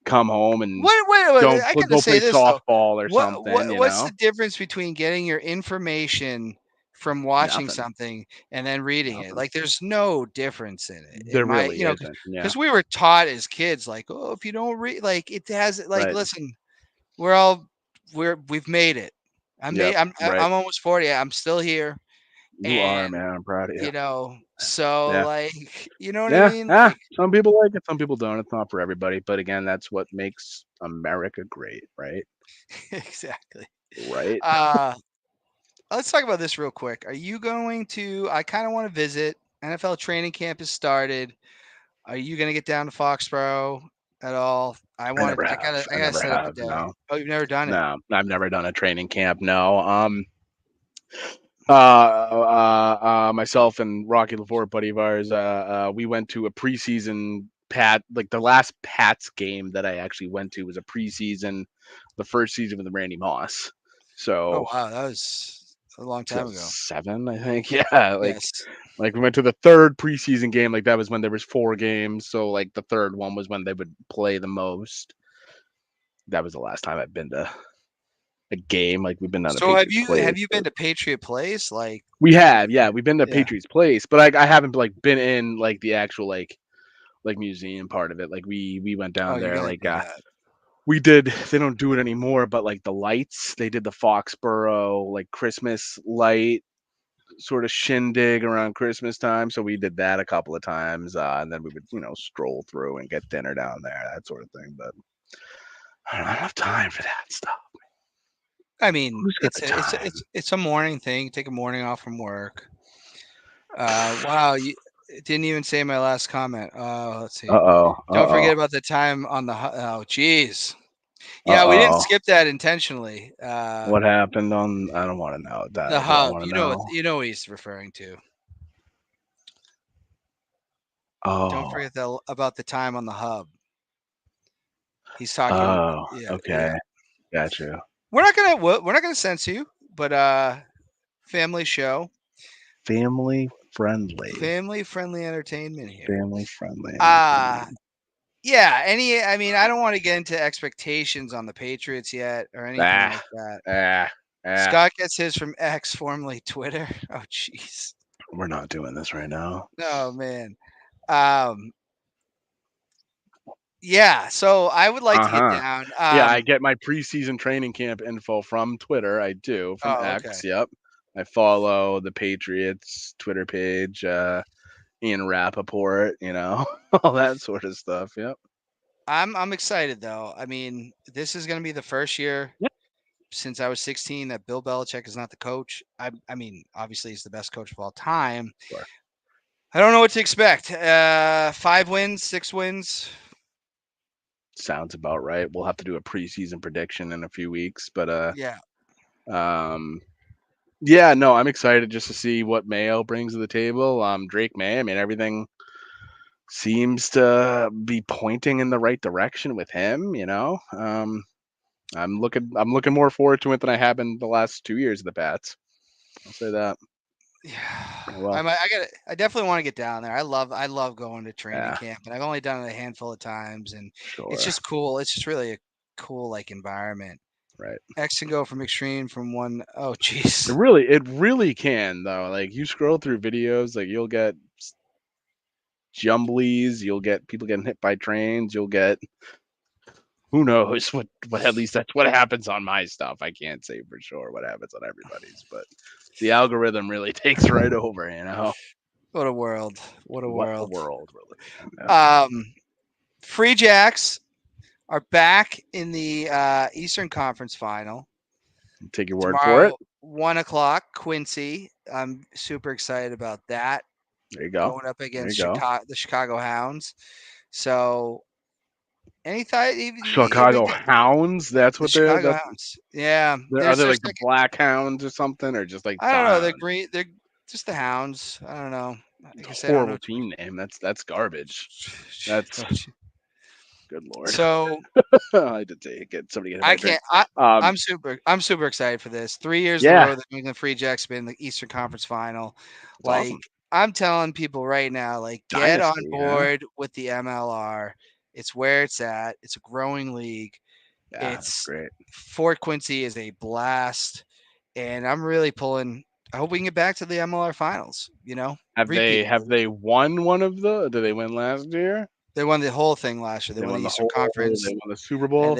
come home and wait, go play softball or something. What's the difference between getting your information from watching Nothing. something and then reading it. Nothing. Like there's no difference in it. There In my, really isn't. Yeah. because we were taught as kids, like, oh, if you don't read, like it has, like, Right. listen, we've made it. Yep. Right. I'm almost 40. I'm still here. You are, And man. I'm proud of you. you know, so Yeah. like, you know what I Yeah. mean? Yeah. Like, Some people like it. Some people don't. It's not for everybody. But again, that's what makes America great, right? exactly. Right. Let's talk about this real quick. Are you going to? I kind of want to visit. NFL training camp has started. Are you going to get down to Foxborough at all? I never have. gotta I never set up a have. day. No. Oh, you've never done it? No. I've never done a training camp. No. Myself and Rocky LaFort, buddy of ours, we went to a preseason like the last Pats game that I actually went to was a preseason, the first season with Randy Moss. So, Oh wow, that was a long time ago. 7, I think. Yeah, Yes. like we went to the third preseason game. Like that was when there was 4 games. So like the third one was when they would play the most. That was the last time I've been to a game. Like we've been on a So Patriots Place. have you been to Patriot Place? Like We have, yeah, we've been to Yeah. Patriots Place, but I haven't like been in like the actual like museum part of it. Like we went down you're there, gonna like do that. we did. They don't do it anymore, but like the lights, they did the Foxborough like Christmas light sort of shindig around Christmas time. So we did that a couple of times, and then we would stroll through and get dinner down there, that sort of thing. But I don't have time for that stuff. I mean, Who's got the time? it's a morning thing. Take a morning off from work. Wow, you didn't even say my last comment. Let's see. Don't forget about the time on the oh geez. Yeah, we didn't skip that intentionally. What happened on? I don't want to know that. The I hub. don't wanna You know what he's referring to. Oh. Don't forget about the time on the hub. He's talking. Oh. Yeah, Okay. yeah. Gotcha. We're not gonna censor you, but family show. Family friendly. Family friendly entertainment here. Family friendly. Yeah. I mean, I don't want to get into expectations on the Patriots yet or anything like that. Scott gets his from X, formerly Twitter. Oh, jeez. We're not doing this right now. No, man. Yeah. So I would like to get down. Yeah, I get my preseason training camp info from Twitter. I do from X. Okay. Yep. I follow the Patriots Twitter page, Ian Rappaport, all that sort of stuff. Yep. I'm excited though. I mean, this is going to be the first year since I was 16 that Bill Belichick is not the coach. I mean, obviously he's the best coach of all time. Sure. I don't know what to expect. 5 wins, 6 wins. Sounds about right. We'll have to do a preseason prediction in a few weeks, but yeah. Yeah, no, I'm excited just to see what Mayo brings to the table. Drake May, I mean, everything seems to be pointing in the right direction with him, I'm looking more forward to it than I have in the last 2 years of the Pats. I'll say that. Yeah. Well, I definitely want to get down there. I love going to training camp, and I've only done it a handful of times, and it's just cool. It's just really a cool like environment. Right. X can go from extreme from one. Oh, jeez. It really can though. Like you scroll through videos, like you'll get jumblies, you'll get people getting hit by trains, you'll get who knows what at least that's what happens on my stuff. I can't say for sure what happens on everybody's, but the algorithm really takes right over, What a world. What a world. Really. Yeah. Free Jacks are back in the Eastern Conference Final. Take your word for it. 1:00, Quincy. I'm super excited about that. There you go. Going up against the Chicago Hounds. So Chicago Hounds? That's what they're Chicago Hounds. Yeah. Are they like the Black Hounds or something? Or just like I don't know, they're green, they're just the Hounds. I don't know. Horrible team name. That's garbage. That's good lord. So I had to get somebody. I can't. I'm super excited for this. 3 years in a row, the New England Free Jacks been in the Eastern Conference Final. That's awesome. I'm telling people right now, like get on board with the MLR. It's where it's at. It's a growing league. Yeah, it's great. Fort Quincy is a blast, and I'm really pulling I hope we can get back to the MLR finals. Have Repeat. they won one of the? Did they win last year? They won the whole thing last year. They won the Eastern Conference. They won the Super And Bowl.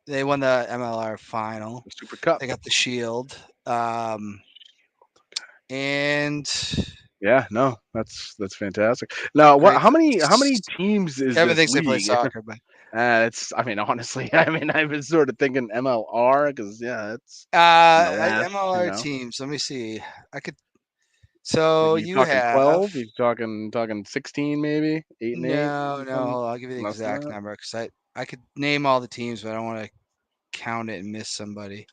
they won the MLR final. The Super Cup. They got the Shield. And yeah, no, that's fantastic. Now, how many teams is Kevin this thinks they play league? soccer, but honestly, I was sort of thinking MLR because it's MLR teams. Let me see. I could. So you talking have 12? You talking 16 maybe? 8 and 8? No. Hold on, I'll give you the exact number because I could name all the teams, but I don't want to count it and miss somebody.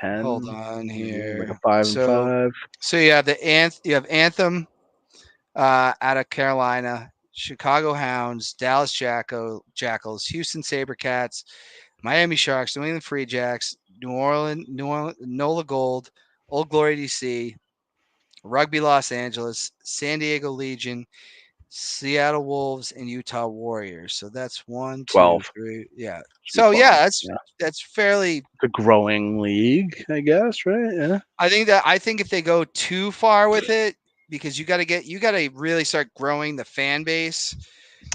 10. Hold on here. Like a 5 and 5. So you have you have Anthem out of Carolina, Chicago Hounds, Dallas Jackals, Houston SaberCats, Miami Sharks, New England Free Jacks, New Orleans NOLA Gold, Old Glory DC, Rugby Los Angeles, San Diego Legion, Seattle Wolves, and Utah Warriors. So that's 1, 2, 12. 3. Yeah. So 12. That's fairly the growing league, I guess, right? Yeah. I think if they go too far with it, because you got to really start growing the fan base.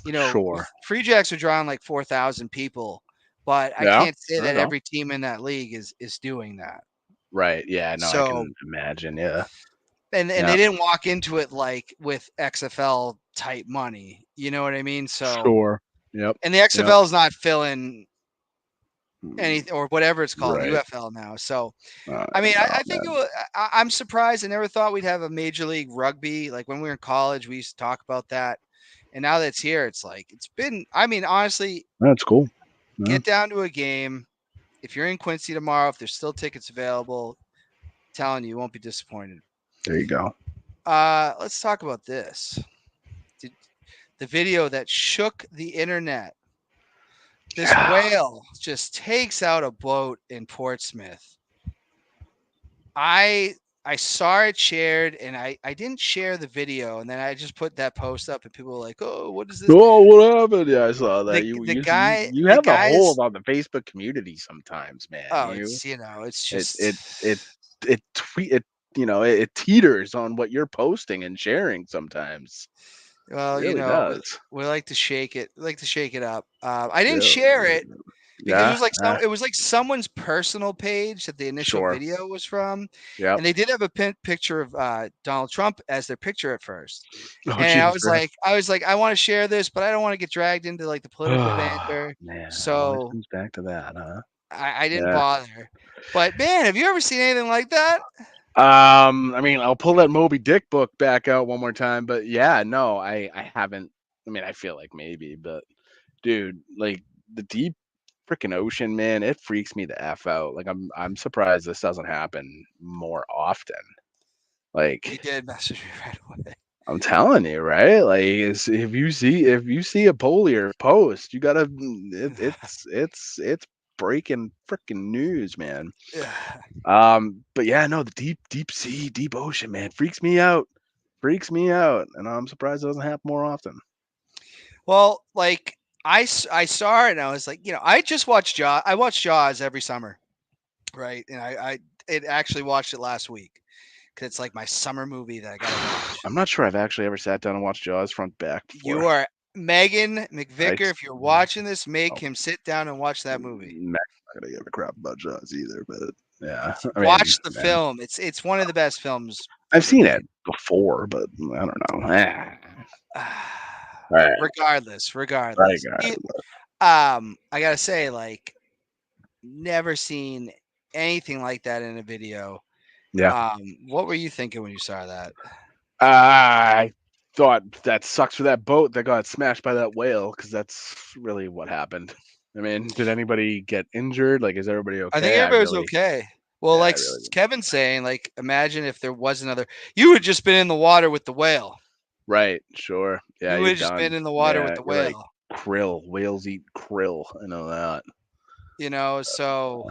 Sure. Free Jacks are drawing like 4,000 people, but I can't say that every team in that league is doing that. Right. Yeah. No, I can imagine. Yeah. And they didn't walk into it like with XFL type money. You know what I mean? So sure. Yep. And the XFL is not filling anything or whatever it's called, UFL now. So I think I'm surprised. I never thought we'd have a Major League Rugby. Like when we were in college, we used to talk about that. And now that's here, it's like it's been. I mean, honestly, that's cool. Yeah. Get down to a game. If you're in Quincy tomorrow, if there's still tickets available, I'm telling you won't be disappointed. There you go. Let's talk about this. The video that shook the internet. This whale just takes out a boat in Portsmouth. I saw it shared, and I didn't share the video, and then I just put that post up, and people were like, "Oh, what is this?" Oh, what happened? Yeah, I saw that. You have a hold on the Facebook community sometimes, man. Oh, it's just it teeters on what you're posting and sharing sometimes. Well, really we like to shake it. We like to shake it up. I didn't share it because it was like someone's personal page that the initial video was from. Yeah, and they did have a picture of Donald Trump as their picture at first. And I was like, I want to share this, but I don't want to get dragged into like the political banter. Man, so it comes back to that, huh? I didn't bother. But man, have you ever seen anything like that? I mean, I'll pull that Moby Dick book back out one more time, but yeah, no, I haven't. I mean, I feel like maybe, but dude, like the deep freaking ocean, man, it freaks me the F out. Like I'm surprised this doesn't happen more often. Like he did message me right away. I'm telling you, right? Like if you see a Polier post, you gotta it's breaking freaking news, man. Yeah. But yeah, no, the deep sea, deep ocean, man, freaks me out, and I'm surprised it doesn't happen more often. Well, like I saw it and I was like, I just watched Jaws. I watch Jaws every summer, right? And I actually watched it last week because it's like my summer movie that I gotta watch. I'm not sure I've actually ever sat down and watched Jaws front to back before. You are Megan McVicker. If you're watching this, make him sit down and watch that movie. I'm not gonna give a crap about Jaws either, but yeah, watch the film. It's one of the best films. I've seen it before, but I don't know. Right. Regardless. I gotta say, like, never seen anything like that in a video. Yeah. What were you thinking when you saw that? I thought that sucks for that boat that got smashed by that whale, because that's really what happened. I mean, did anybody get injured? Like, is everybody okay? I think everybody was okay. Well, like Kevin's saying, like, imagine if there was another. You would have just been in the water with the whale. Right, sure. Yeah, you would have just been in the water with the whale. Like krill. Whales eat krill. I know that. So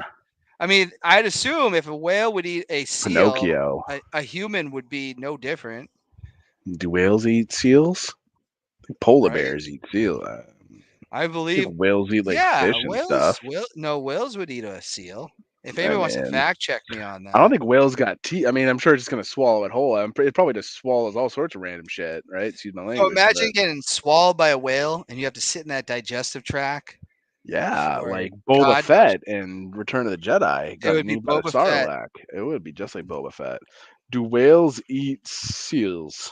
I mean, I'd assume if a whale would eat a seal, Pinocchio, a human would be no different. Do whales eat seals? I think polar bears eat seal. I believe whales eat like fish and stuff. Whales would eat a seal. If anybody wants to mean, fact check me on that, I don't think whales got teeth. I mean, I'm sure it's just gonna swallow it whole. It probably just swallows all sorts of random shit, right? Excuse my So language. imagine But getting swallowed by a whale and you have to sit in that digestive tract. yeah, For like Boba God knows- Fett in Return of the Jedi got would be named by the Boba Fett. Sarlacc. It would be just like Boba Fett. Do whales eat seals?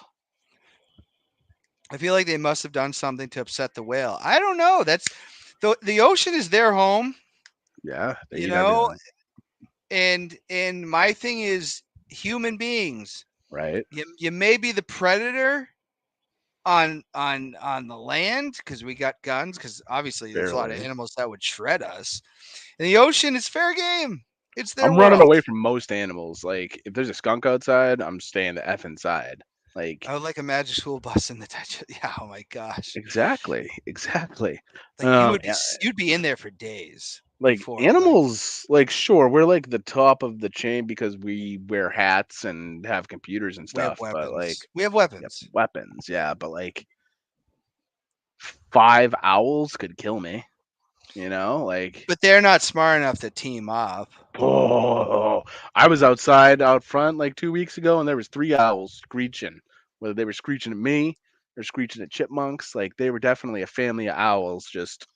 I feel like they must have done something to upset the whale. I don't know. That's the ocean is their home, Yeah, they you eat know. everything, And my thing is human beings. right? You may be the predator on the land because we got guns, because obviously there's a lot of Barely. animals that would shred us. In the ocean, it's fair game. It's their I'm running world. away from most animals. Like if there's a skunk outside, I'm staying the F inside. Like I would like a magic school bus in the digest. Yeah, oh my gosh. exactly. Like you would Yeah, you'd be in there for days. like before, animals, like sure, we're like the top of the chain because we wear hats and have computers and we have stuff, but like weapons. We have yeah, weapons. weapons, yeah, but like 5 owls could kill me, like But they're not smart enough to team up. oh, I was outside out front like 2 weeks ago and there was 3 owls screeching, whether they were screeching at me or screeching at chipmunks. Like they were definitely a family of owls just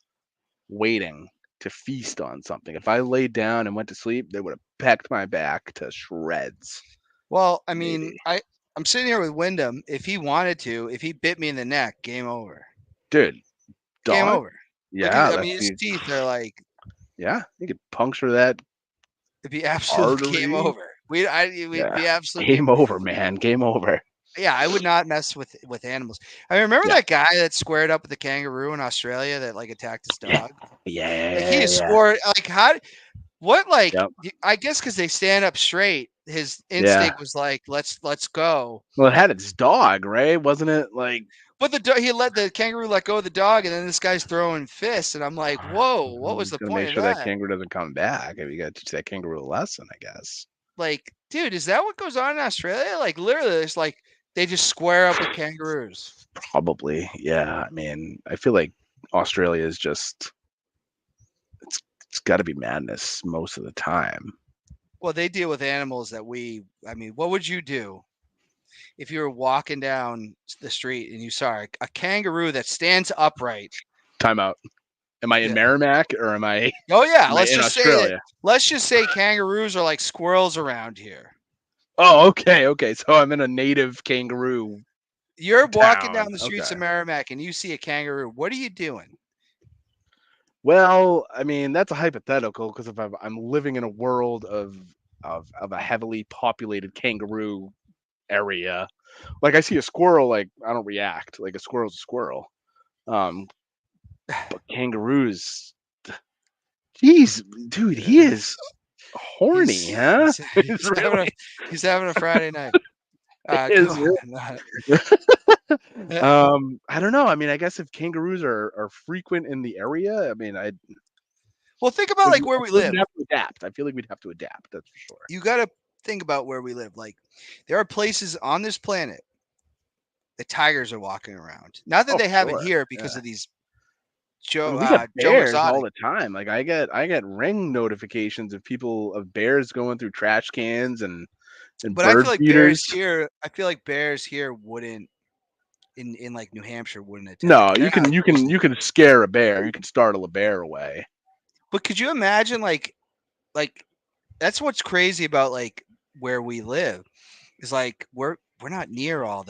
waiting to feast on something. If I laid down and went to sleep, they would have pecked my back to shreds. Well, I mean, Maybe. I'm sitting here with Wyndham. If he wanted to, if he bit me in the neck, game over. Dude, Game dog? over. Look Yeah, at, I mean, his teeth are like, yeah, you could puncture that it'd be absolute game artery. over. We'd Yeah. be absolute Game over, man. Game over. Yeah, I would not mess with animals. I remember Yeah. that guy that squared up with the kangaroo in Australia that like attacked his dog. Yeah. Like he swore, like what like Yep. I guess because they stand up straight, his instinct was like let's go. Well, it had its dog, right? Wasn't it like? But he let the kangaroo let go of the dog, and then this guy's throwing fists, and I'm like, whoa, what was the Gonna point make of sure that? that kangaroo doesn't come back. If you got to teach that kangaroo a lesson, I guess. Like, dude, is that what goes on in Australia? Like, literally, it's like they just square up with kangaroos. Probably, yeah. I mean, I feel like Australia is just it's got to be madness most of the time. Well, they deal with animals that I mean, what would you do if you were walking down the street and you saw a kangaroo that stands upright? Time out. Am I in Yeah. Merrimack or am I? Oh yeah, am I let's in just Australia? say that. Let's just say kangaroos are like squirrels around here. Oh, okay. So I'm in a native kangaroo. You're walking town. down the streets Okay. of Merrimack and you see a kangaroo. What are you doing? Well, I mean that's a hypothetical because if I'm living in a world of a heavily populated kangaroo area, like I see a squirrel, like I don't react. Like a squirrel's a squirrel. But kangaroos, jeez, dude, he is horny, huh? He's having a Friday night. Is Really? I don't know. I mean, I guess if kangaroos are frequent in the area, I mean, Well, think about like where we live. We'd have to adapt. I feel like we'd have to adapt. That's for sure. You got to think about where we live. Like, there are places on this planet the tigers are walking around. Not that they have it here because of these Joe. We get Joe bears Exotic. all the time. Like I get ring notifications of bears going through trash cans and But bird I feel like feeders. bears here wouldn't in like New Hampshire wouldn't attack. No, you can scare a bear. You can startle a bear away. But could you imagine like that's what's crazy about like where we live is like we're not near all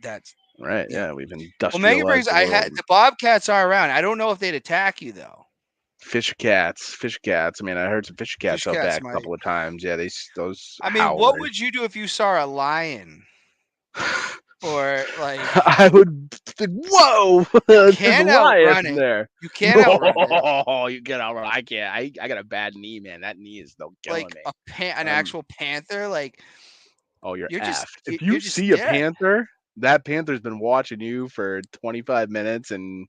that's right. Yeah. Yeah, we've well, industrialized Mega Briggs, the world. the bobcats are around. I don't know if they'd attack you though. Fish cats. I mean, I heard some fish cats out back a couple of times. Yeah, those. I mean, what would you do if you saw a lion? Or like I would think, whoa, you can't outrun it. There. You can't outrun it. Oh, you get outrun. I can't. I got a bad knee, man. That knee is no killing Like me. an actual panther, like oh, you're just effed. If you see a panther, that panther's been watching you for 25 minutes, and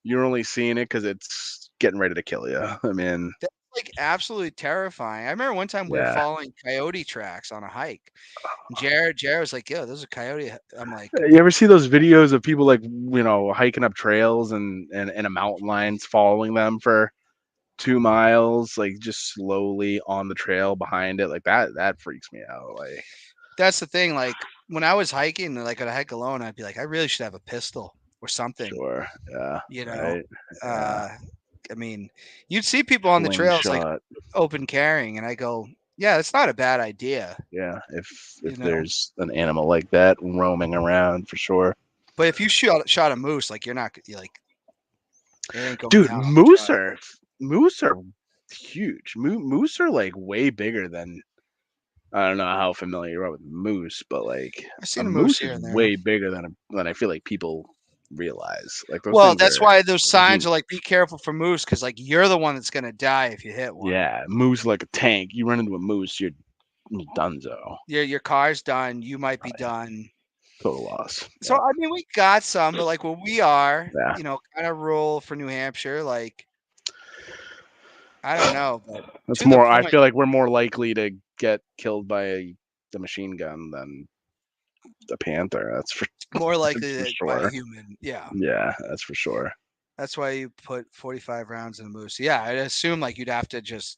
you're only seeing it because it's getting ready to kill you. I mean, that's like absolutely terrifying. I remember one time we were following coyote tracks on a hike. And Jared was like, "Yo, there's a coyote." I'm like, you ever see those videos of people like hiking up trails and a mountain lions following them for 2 miles, like just slowly on the trail behind it, like that freaks me out. Like, That's the thing. Like when I was hiking, like I'd hike alone, I'd be like, I really should have a pistol or something. sure, yeah, You know, right, yeah, I mean, you'd see people on the trails like slingshot. open carrying, and I go, yeah, it's not a bad idea. Yeah, if You know, there's an animal like that roaming around, for sure. but if you shot a moose, like you're like, it ain't going Dude, down. moose are huge. Moose are like way bigger than, I don't know how familiar you are with moose, but like I've a seen a moose moose here is and there. way bigger than I feel like people realize. Like those Well, things that's are why those signs huge. are like, be careful for moose, because like you're the one that's gonna die if you hit one. Yeah, moose like a tank. You run into a moose, you're donezo. Your car's done. You might be done. Total loss. So Yeah. I mean, we got some, but like where we are, Yeah. you know, kind of rural for New Hampshire. Like, I don't know, but That's to the more. I point, feel like we're more likely to get killed by the machine gun than the panther. That's for more likely for that by a sure. human. Yeah, Yeah, that's for sure. that's why you put 45 rounds in a moose. Yeah, I'd assume like you'd have to just.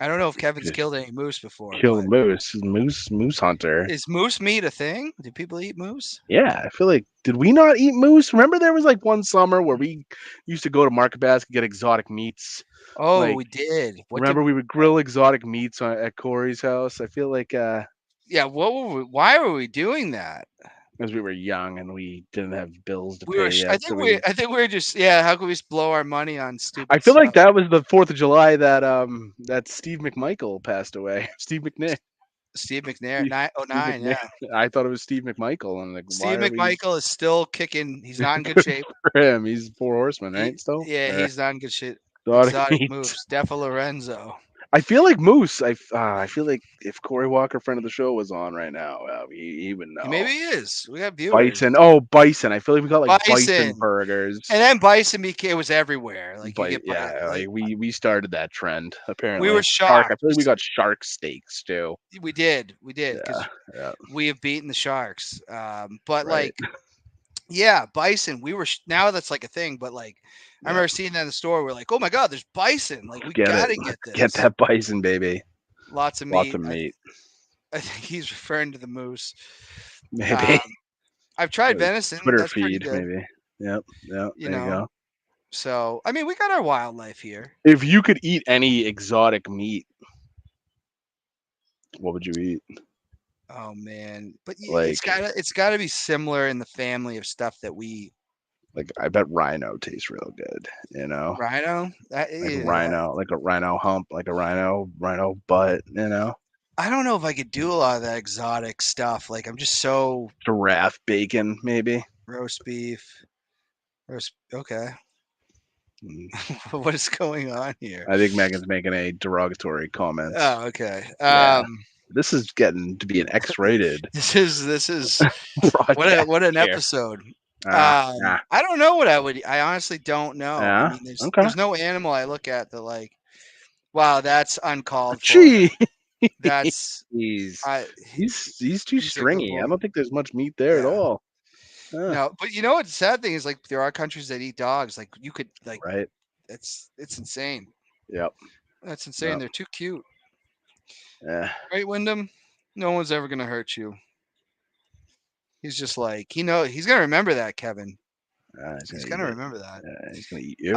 I don't know if Kevin's Just killed any moose before. kill But moose hunter. is moose meat a thing? Do people eat moose? Yeah, I feel like, did we not eat moose? Remember there was like one summer where we used to go to Market Basket, get exotic meats. Oh, Like, we did. remember we would grill exotic meats at Corey's house. I feel like Yeah, why were we doing that? because we were young and we didn't have bills to We were. pay yet, so I think we were just. Yeah. How could we just blow our money on stupid? I feel like stuff? that was the 4th of July that Steve McMichael passed away. Steve McNair. Steve McNair, Steve 909. McNair. Yeah. I thought it was Steve McMichael. And like, Steve why are we McMichael is still kicking. He's not in good shape. for him? He's 4 Horsemen, right? Still, Yeah, Or he's not in good shape. exotic Exotic meats. moves. Defa Lorenzo. I feel like Moose. I feel like if Corey Walker, friend of the show, was on right now, he would know. Maybe he is. We got viewers. Bison. Oh, Bison. I feel like we got like Bison. Bison burgers. And then Bison became was everywhere. Like you get yeah, like we started that trend. Apparently, we were shark. I shocked. feel like we got shark steaks too. We did. Because Yeah. we have beaten the Sharks. But Right. like, yeah, bison. We were now that's like a thing. But like, I remember seeing that in the store. We're like, oh my god, there's bison. Like we gotta get this. Get that bison, baby. Lots of meat. Lots of meat. I think he's referring to the moose. Maybe. I've tried venison. Twitter That's pretty feed, good. maybe. Yep. You there know. you go. So I mean, we got our wildlife here. If you could eat any exotic meat, what would you eat? Oh man, but Like, it's gotta be similar in the family of stuff that we eat. Like, I bet rhino tastes real good. You know, Rhino, rhino, like a rhino hump, like a rhino butt. You know, I don't know if I could do a lot of that exotic stuff. Like I'm just so giraffe bacon, maybe. roast beef. Okay. Mm. What is going on here? I think Megan's making a derogatory comment. Oh, okay. Yeah. This is getting to be an X-rated. This is what an episode. I don't know what I would. I honestly don't know. Yeah? I mean, there's no animal I look at that like, wow, that's uncalled for. Gee. That's he's too he's a good stringy. I boy. don't think there's much meat there at all. No, but you know what the sad thing is, like there are countries that eat dogs. Like you could like right. It's insane. Yep. That's insane. Yep. They're too cute. Yeah. Right, Wyndham? No one's ever gonna hurt you. He's just like he's gonna remember that, Kevin. He's gonna remember that. Yeah, he's gonna eat you.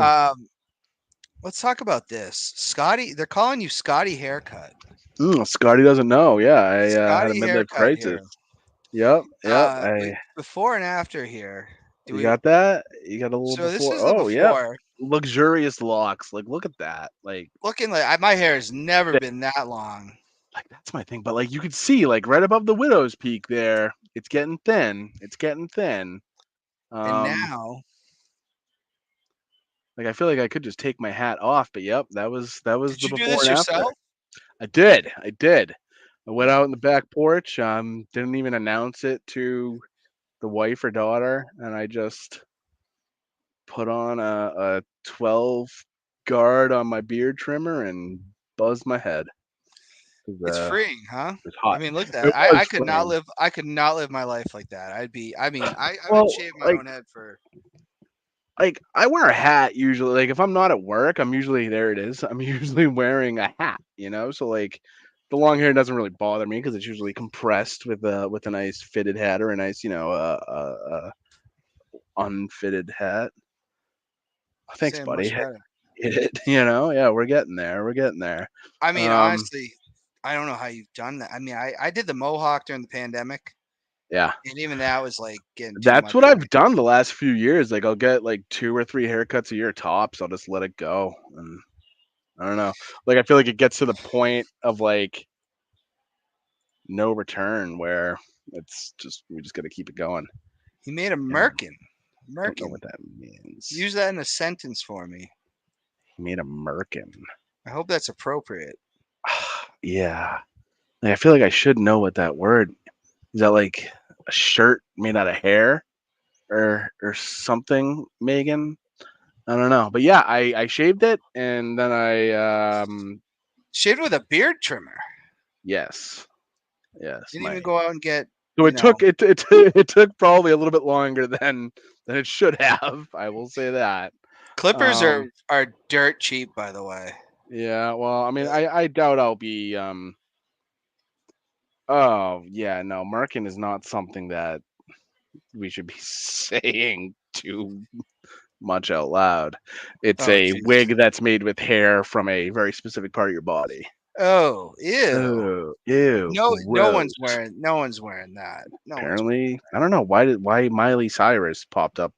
Let's talk about this. Scotty, they're calling you Scotty Haircut. Scotty doesn't know. Yeah, I had a midlife crisis. Here. Yep. Before and after here. You got that? You got a little so before. This is the before. Yeah. Luxurious locks. Like, look at that. Like, looking like my hair has never been that long. Like, that's my thing. But like, you could see, like, right above the widow's peak there, it's getting thin. And now, like, I feel like I could just take my hat off. But yep, that was the before and after. Yourself? I did. I went out in the back porch. Didn't even announce it to the wife or daughter, and I just put on a 12 guard on my beard trimmer and buzzed my head. It's freeing, huh? It's hot. I mean, look at that. I could not live. I could not live my life like that. I would shave my own head for. like I wear a hat usually. Like if I'm not at work, I'm usually there. It is. I'm usually wearing a hat. So like the long hair doesn't really bother me because it's usually compressed with a nice fitted hat or a nice unfitted hat. Thanks, Saying much buddy. better. Hit it. Yeah, we're getting there. We're getting there. I mean, Um, honestly, I don't know how you've done that. I mean, I did the mohawk during the pandemic, yeah. and even that was like getting too That's much what for I've me. done the last few years. Like I'll get like 2 or 3 haircuts a year tops. I'll just let it go. And I don't know. Like I feel like it gets to the point of like no return where it's just we just got to keep it going. He made a And merkin. I don't know Merkin. what that means. Use that in a sentence for me. He made a merkin. I hope that's appropriate. Yeah. Like, I feel like I should know what that word is. That like a shirt made out of hair or something, Megan? I don't know. But yeah, I shaved it and then I Shaved with a beard trimmer. yes. Yes. Didn't even go out and get. So it took it took probably a little bit longer than it should have. I will say that. Clippers are dirt cheap, by the way. Yeah, well, I mean, I doubt I'll be oh, yeah, no, Merkin is not something that we should be saying too much out loud. It's Oh, a geez. wig that's made with hair from a very specific part of your body. Oh, ew. Oh, ew. No one's gross. wearing that. No one's wearing Apparently, I don't know why Miley Cyrus popped up,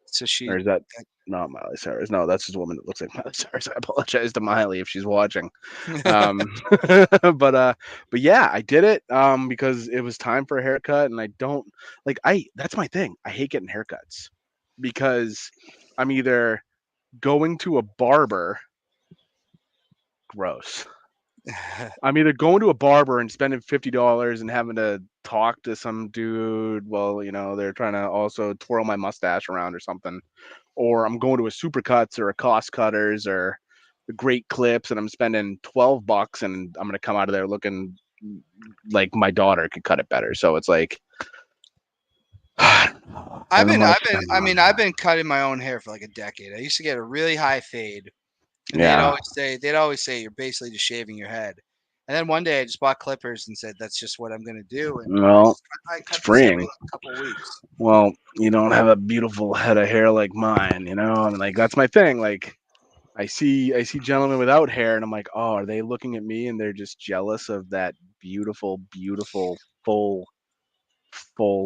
so she or is that not Miley Cyrus? No, that's just a woman that looks like Miley Cyrus. I apologize to Miley if she's watching. But yeah, I did it because it was time for a haircut, and I don't like that's my thing. I hate getting haircuts because I'm either going to a barber, gross. I'm either going to a barber and spending $50 and having to talk to some dude while they're trying to also twirl my mustache around or something, or I'm going to a Supercuts or a Cost Cutters or the Great Clips and I'm spending $12 and I'm gonna come out of there looking like my daughter could cut it better. So it's like I've been cutting my own hair for like a decade. I used to get a really high fade. And yeah, they'd always say you're basically just shaving your head. And then one day I just bought clippers and said that's just what I'm gonna do. And well, I it's cut this every freeing. couple of weeks. Well, you don't have a beautiful head of hair like mine, I mean, like that's my thing. Like I see gentlemen without hair and I'm like, oh, are they looking at me and they're just jealous of that beautiful, beautiful full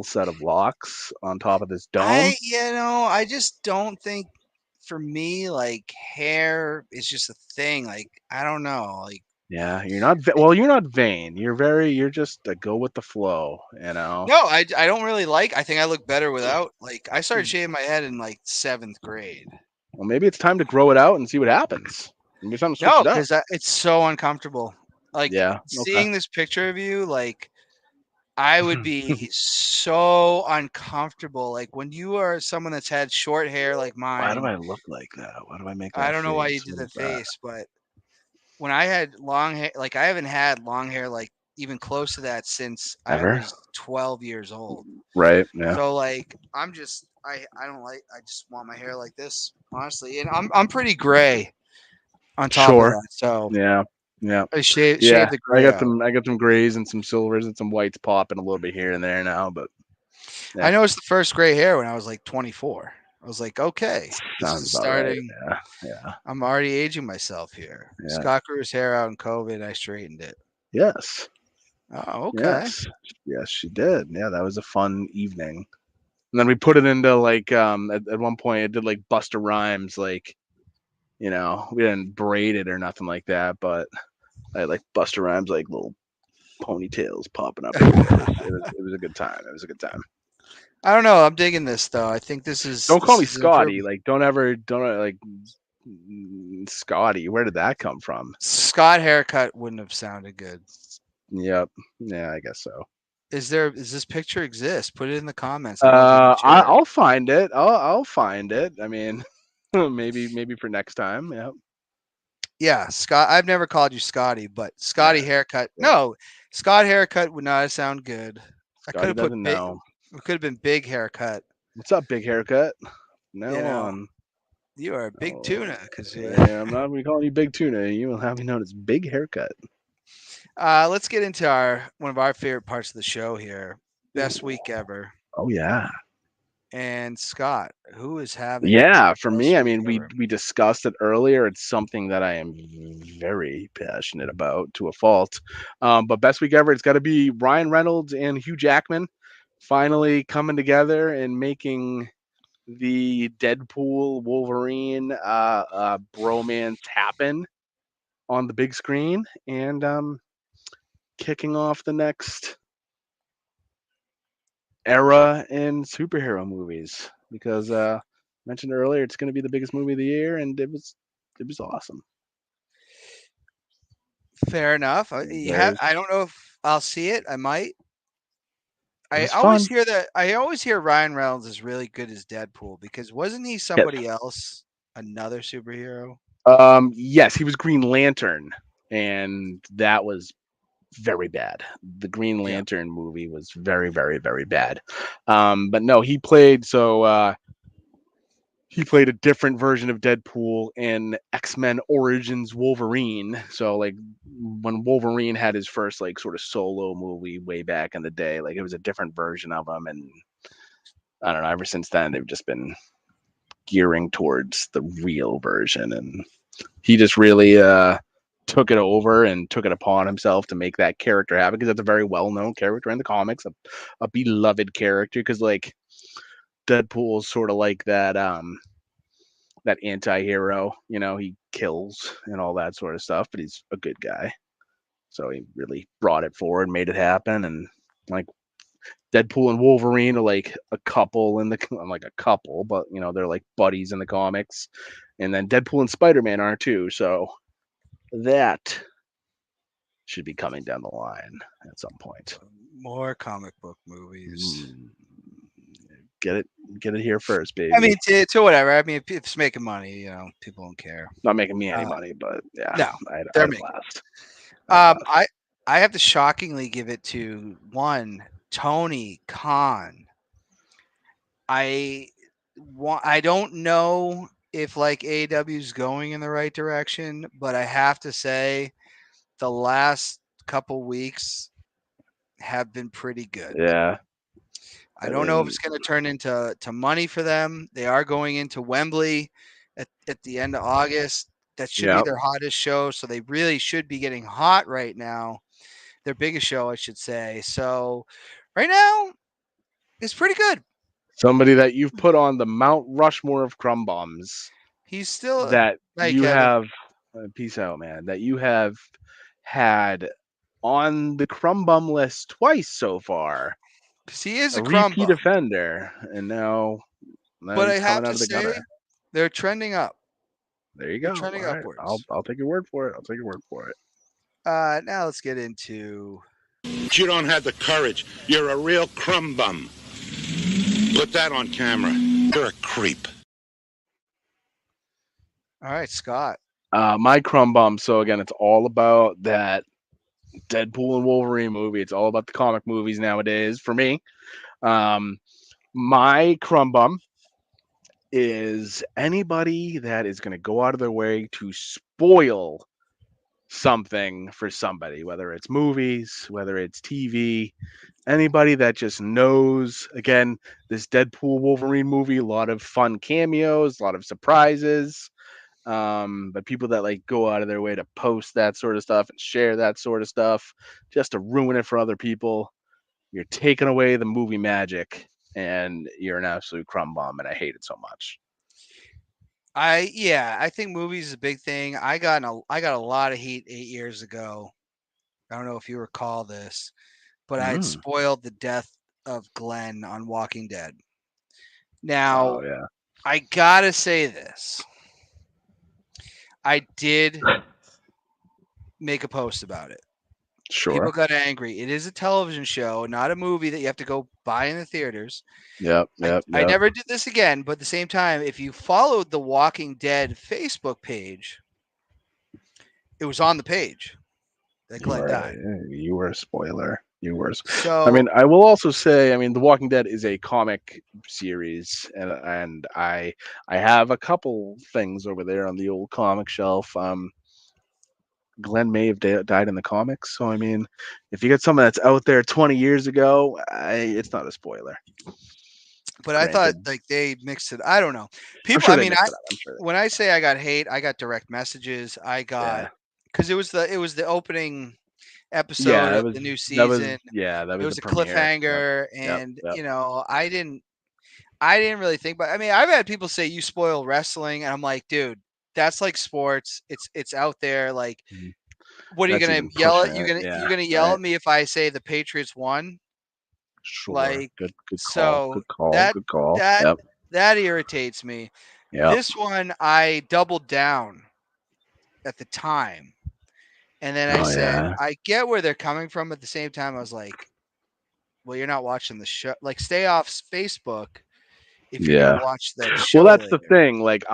set of locks on top of this dome? I just don't think for me like hair is just a thing. Like I don't know. Like Yeah, you're not vain. You're just a go with the flow, no, I don't really like. I think I look better without. Like I started shaving my head in like 7th grade. Well, maybe it's time to grow it out and see what happens. Maybe it's time to switch No, it up. because it's so uncomfortable. Like Yeah, okay. seeing this picture of you, like I would be so uncomfortable. Like when you are someone that's had short hair like Why do mine. I look like that? Why do I make that I don't know why you face? did What the is that? face, but when I had long hair, like I haven't had long hair like even close to that since I Ever? was 12 years old. Right, yeah. So like I'm just I don't like I just want my hair like this, honestly. And I'm pretty gray on top of Sure. that. So Yeah. I shave Yeah. the gray out. I got some grays and some silvers and some whites popping a little bit here and there now, but yeah. I noticed the first gray hair when I was like 24. I was like, okay, this sounds is about right. starting. Yeah. I'm already aging myself here. Yeah. Scott grew his hair out in COVID. I straightened it. Yes. Oh, okay. Yes, she did. Yeah, that was a fun evening. And then we put it into like at one point it did like Busta Rhymes, like we didn't braid it or nothing like that, but I had like Busta Rhymes like little ponytails popping up. It was a good time. It was a good time. I don't know. I'm digging this though. I think this is. Don't call me is Scotty. Like don't like Scotty. Where did that come from? Scott haircut wouldn't have sounded good. Yep. Yeah, I guess so. Does this picture exist? Put it in the comments. I'll find it. I'll find it. I mean, maybe for next time. Yeah. Yeah, Scott. I've never called you Scotty, but Scotty haircut. Yeah. No, Scott haircut would not sound good. Scotty doesn't know. It could have been big haircut. What's up, big haircut? now You know, on. you are a big tuna because Yeah, I'm not going to be calling you Big Tuna. You will have me known as Big Haircut. let's get into one of our favorite parts of the show here. Best week ever. Oh yeah. And Scott, who is having Yeah, for the me, best I week mean, ever? we discussed it earlier. It's something that I am very passionate about to a fault. But best week ever, it's got to be Ryan Reynolds and Hugh Jackman finally coming together and making the Deadpool Wolverine bromance happen on the big screen, and kicking off the next era in superhero movies, because mentioned earlier it's going to be the biggest movie of the year, and it was awesome. Fair enough. Very, I don't know if I'll see it. I might. it I was always fun. hear that. I always hear Ryan Reynolds is really good as Deadpool because wasn't he somebody else, another superhero? Yes, he was Green Lantern, and that was very bad. The Green Yeah. Lantern movie was very, very, very bad. But no, he played he played a different version of Deadpool in X-Men Origins Wolverine. So like when Wolverine had his first like sort of solo movie way back in the day, like it was a different version of him, and I don't know, ever since then they've just been gearing towards the real version, and he just really took it over and took it upon himself to make that character happen, because that's a very well-known character in the comics, a beloved character, because like Deadpool's sort of like that anti-hero, he kills and all that sort of stuff, but he's a good guy. So he really brought it forward, made it happen, and like Deadpool and Wolverine are like a couple like a couple, but they're like buddies in the comics. And then Deadpool and Spider-Man are too, so that should be coming down the line at some point. More comic book movies. Get it here first, baby. I mean, to whatever. I mean, if it's making money, people don't care. Not making me any money, but yeah, no, they're making last. I have to shockingly give it to one Tony Khan. I don't know if like AEW is going in the right direction, but I have to say the last couple weeks have been pretty good. Yeah. I don't know if it's going to turn into money for them. They are going into Wembley at the end of August. That should be their hottest show. So they really should be getting hot right now. Their biggest show, I should say. So right now, it's pretty good. Somebody that you've put on the Mount Rushmore of crumb bombs. He's still that you have. Peace out, man. That you have had on the crumb bum list twice so far. Because he is a crumb repeat bum. offender, and now but he's I have coming out to of the say, gutter. they're trending up. There you go. They're trending upwards. I'll take your word for it. I'll take your word for it. Now let's get into. You don't have the courage. You're a real crumb bum. Put that on camera. You're a creep. All right, Scott. My crumb bum. So again, it's all about that Deadpool and Wolverine movie. It's all about the comic movies nowadays for me. My crumb bum is anybody that is going to go out of their way to spoil something for somebody, whether it's movies, whether it's TV, anybody that just knows. Again, this Deadpool Wolverine movie, a lot of fun cameos, a lot of surprises. But people that like go out of their way to post that sort of stuff and share that sort of stuff just to ruin it for other people, you're taking away the movie magic, and you're an absolute crumb bomb, and I hate it so much. I think movies is a big thing. I got a lot of heat 8 years ago. I don't know if you recall this, but I had spoiled the death of Glenn on Walking Dead. Now, I gotta say this. I did make a post about it. Sure. People got angry. It is a television show, not a movie that you have to go buy in the theaters. Yep. I never did this again, but at the same time, if you followed the Walking Dead Facebook page, it was on the page that Glenn died. You were a spoiler. Yours. So I mean, I will also say, I mean, The Walking Dead is a comic series, and I have a couple things over there on the old comic shelf. Glenn may have died in the comics, so I mean, if you get something that's out there 20 years ago, it's not a spoiler. but I thought Granted. like they mixed it. I don't know. I'm People, sure I they mean, mixed it up. I'm sure. when I say I got hate, I got direct messages. I got Yeah. because it was the opening episode Yeah, of the new season. that It was was the a premiere. cliffhanger, Yep. and I didn't really think. But I mean, I've had people say you spoil wrestling, and I'm like, dude, that's like sports. It's out there. Like, Mhm. what are you That's gonna even yell pushing at? it. You're Yeah, gonna yell right. at me if I say the Patriots won? Sure. Like, Good call. so Good call. that Good call. that Yep. that irritates me. Yep. This one I doubled down at the time. And then I said, yeah. I get where they're coming from. At the same time, I was like, well, you're not watching the show. Like, stay off Facebook if you're Yeah. gonna watch that show. Well, that's later. the thing. Like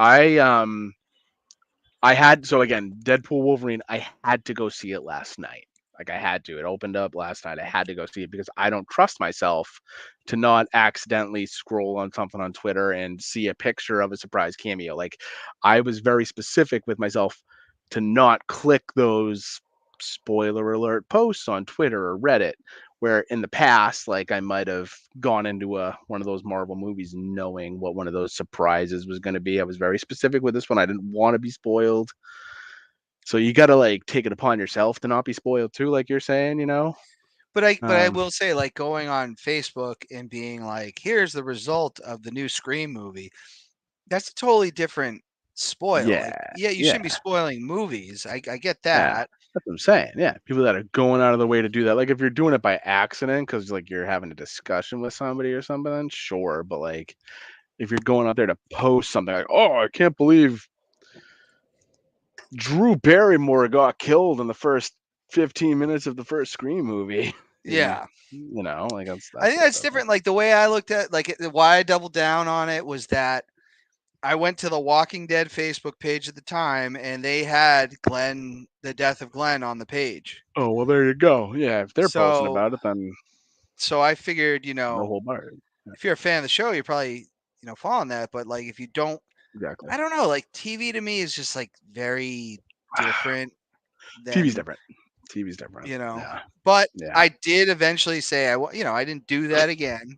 I had so again, Deadpool Wolverine, I had to go see it last night. Like I had to. It opened up last night. I had to go see it because I don't trust myself to not accidentally scroll on something on Twitter and see a picture of a surprise cameo. Like I was very specific with myself to not click those spoiler alert posts on Twitter or Reddit, where in the past, like I might have gone into one of those Marvel movies knowing what one of those surprises was going to be. I was very specific with this one. I didn't want to be spoiled. So you got to like take it upon yourself to not be spoiled too, like you're saying, you know. But I will say, like, going on Facebook and being like, here's the result of the new Scream movie. That's a totally different spoil. Yeah, Like, yeah, you shouldn't be spoiling movies. I get yeah. that. That's what I'm saying. Yeah, people that are going out of the way to do that. Like if you're doing it by accident because like you're having a discussion with somebody or something, then sure. But like if you're going out there to post something like, oh, I can't believe Drew Barrymore got killed in the first 15 minutes of the first Scream movie. Yeah. You know, like that's I think that's different. Like the way I looked at, like why I doubled down on it was that I went to the Walking Dead Facebook page at the time, and they had the death of Glenn on the page. Oh well, there you go. Yeah, if they're posting about it, then so I figured, no whole bar. if you're a fan of the show, you're probably following that. But like, if you don't, Exactly. I don't know. Like TV to me is just like very different. TV's different. TV's different. Yeah. But yeah. I did eventually say I didn't do that again.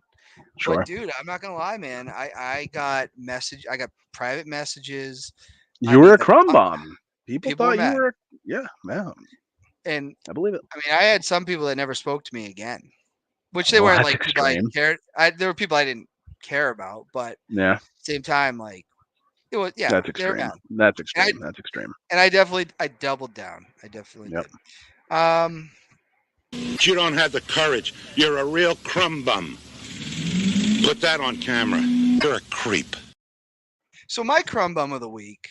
Sure. But dude, I'm not gonna lie, man. I got private messages. You were a crumb bomb. People thought you were. Yeah, man. And I believe it. I mean, I had some people that never spoke to me again, which they weren't like people I cared. There were people I didn't care about, but yeah, at the same time, like it was. Yeah, that's extreme. That's extreme. That's extreme. And I doubled down. I definitely did. You don't have the courage. You're a real crumb bum. Put that on camera. You're a creep. So my crumb bum of the week,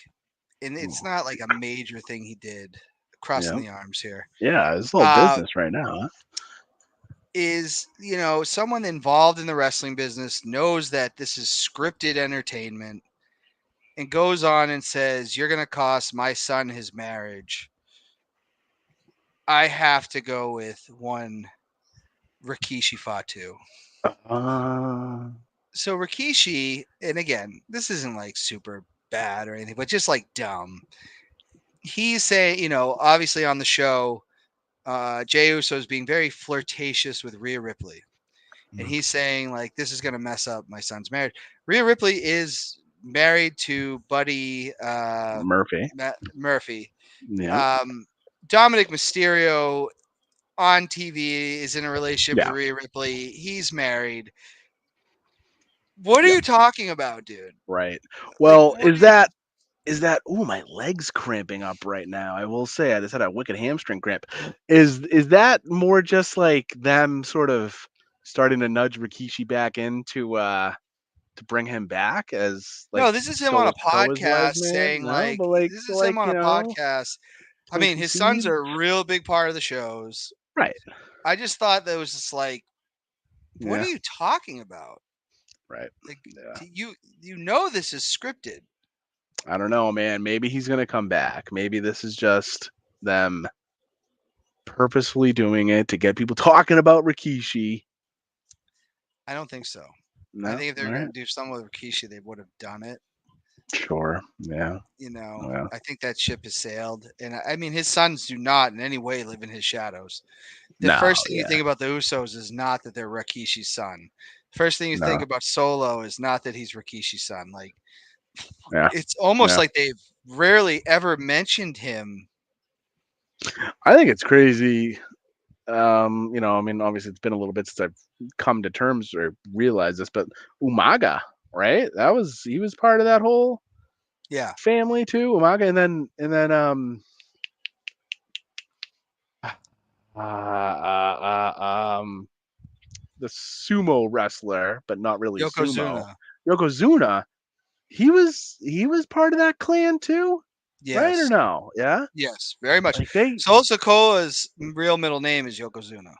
and it's not like a major thing he did, crossing the arms here. Yeah, it's all business right now. Huh? Is someone involved in the wrestling business knows that this is scripted entertainment, and goes on and says, "You're gonna cost my son his marriage." I have to go with one Rikishi Fatu. So Rikishi, and again, this isn't like super bad or anything, but just like dumb. He's saying, obviously on the show, Jey Uso is being very flirtatious with Rhea Ripley. And he's saying, like, this is going to mess up my son's marriage. Rhea Ripley is married to Buddy Murphy. Yeah. Dominic Mysterio on TV is in a relationship with Rhea Ripley. He's married. What are you talking about, dude? Right. Well, is that oh, my leg's cramping up right now. I will say I just had a wicked hamstring cramp. Is that more just like them sort of starting to nudge Rikishi back into to bring him back as like no, this is him on a podcast saying this is him on a podcast. I mean, his sons are a real big part of the shows. Right. I just thought that was just like, what are you talking about? Right. Like, this is scripted. I don't know, man. Maybe he's gonna come back. Maybe this is just them purposefully doing it to get people talking about Rikishi? I don't think so. No? I think if they were All going right. to do something with Rikishi, they would have done it. Sure. Yeah. You know, Yeah. I think that ship has sailed. And I mean, his sons do not in any way live in his shadows. The No, first thing you yeah. think about the Usos is not that they're Rikishi's son. First thing you think No. about Solo is not that he's Rikishi's son. Like, Yeah. it's almost Yeah. like they've rarely ever mentioned him. I think it's crazy. You know, I mean, obviously it's been a little bit since I've come to terms or realized this, but Umaga, right? He was part of that whole Yeah. family too. Umaga, and then the sumo wrestler, but not really sumo. Yokozuna. Yokozuna. He was part of that clan too, right or Yes. no? Yeah, Yes. Very much. like they. Sol Sokola's real middle name is Yokozuna.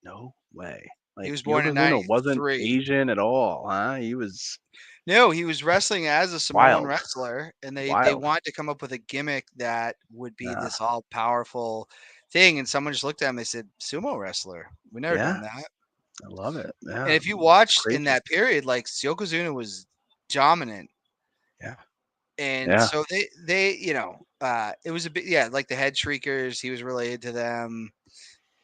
No way. He Like was born in Yokozuna wasn't 93. Asian at all, huh? He was No, he was wrestling as a Samoan wild, wrestler, and they wild. wanted to come up with a gimmick that would be Yeah, this all powerful thing. And someone just looked at him. They said, "Sumo wrestler. We never yeah, done that." I love it. And Yeah, if you watched in crazy. that period, like Yokozuna was dominant, Yeah, and yeah. so they it was a bit like the Head Shriekers. He was related to them.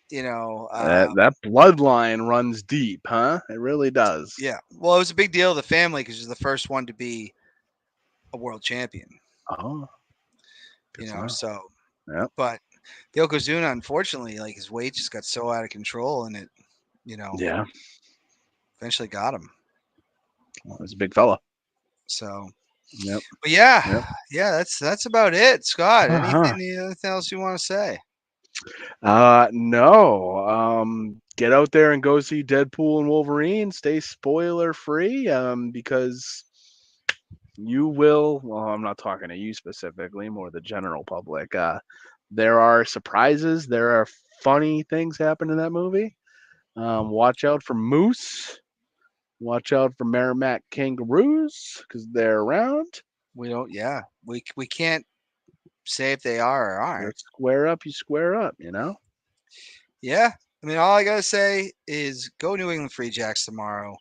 You know, That bloodline runs deep, huh? It really does. yeah. Well, it was a big deal to the family because he was the first one to be a world champion. Oh, good You to know, know. so Yeah, but Yokozuna, unfortunately, like his weight just got so out of control, and it, yeah. eventually got him. Well, he's a big fella. So, Yep. but yeah, Yep. yeah, that's about it, Scott. Uh-huh. Anything else you want to say? No. Get out there and go see Deadpool and Wolverine. Stay spoiler free. Because you will. Well, I'm not talking to you specifically, more the general public. There are surprises. There are funny things happen in that movie. Watch out for moose. Watch out for Merrimack kangaroos because they're around. We don't. Yeah, we can't say if they are or You aren't. square up, you square up. You know. Yeah, I mean, all I gotta say is go New England Free Jacks tomorrow.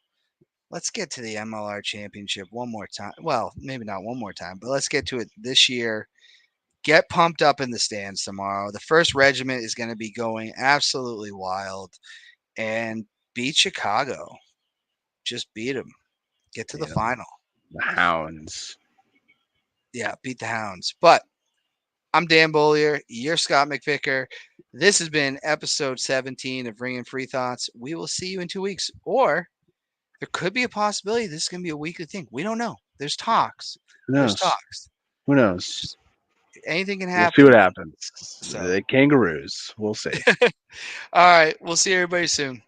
Let's get to the MLR championship one more time. Well, maybe not one more time, but let's get to it this year. Get pumped up in the stands tomorrow. The first regiment is going to be going absolutely wild and beat Chicago. Just beat them. Get to the final. The Hounds. Yeah, beat the Hounds. But I'm Dan Bollier. You're Scott McVicker. This has been episode 17 of Ring and Free Thoughts. We will see you in 2 weeks. Or there could be a possibility this is going to be a weekly thing. We don't know. There's talks. Who knows? There's talks. Who knows? Anything can We'll happen. see what happens. So. The kangaroos. We'll see. All right. We'll see everybody soon.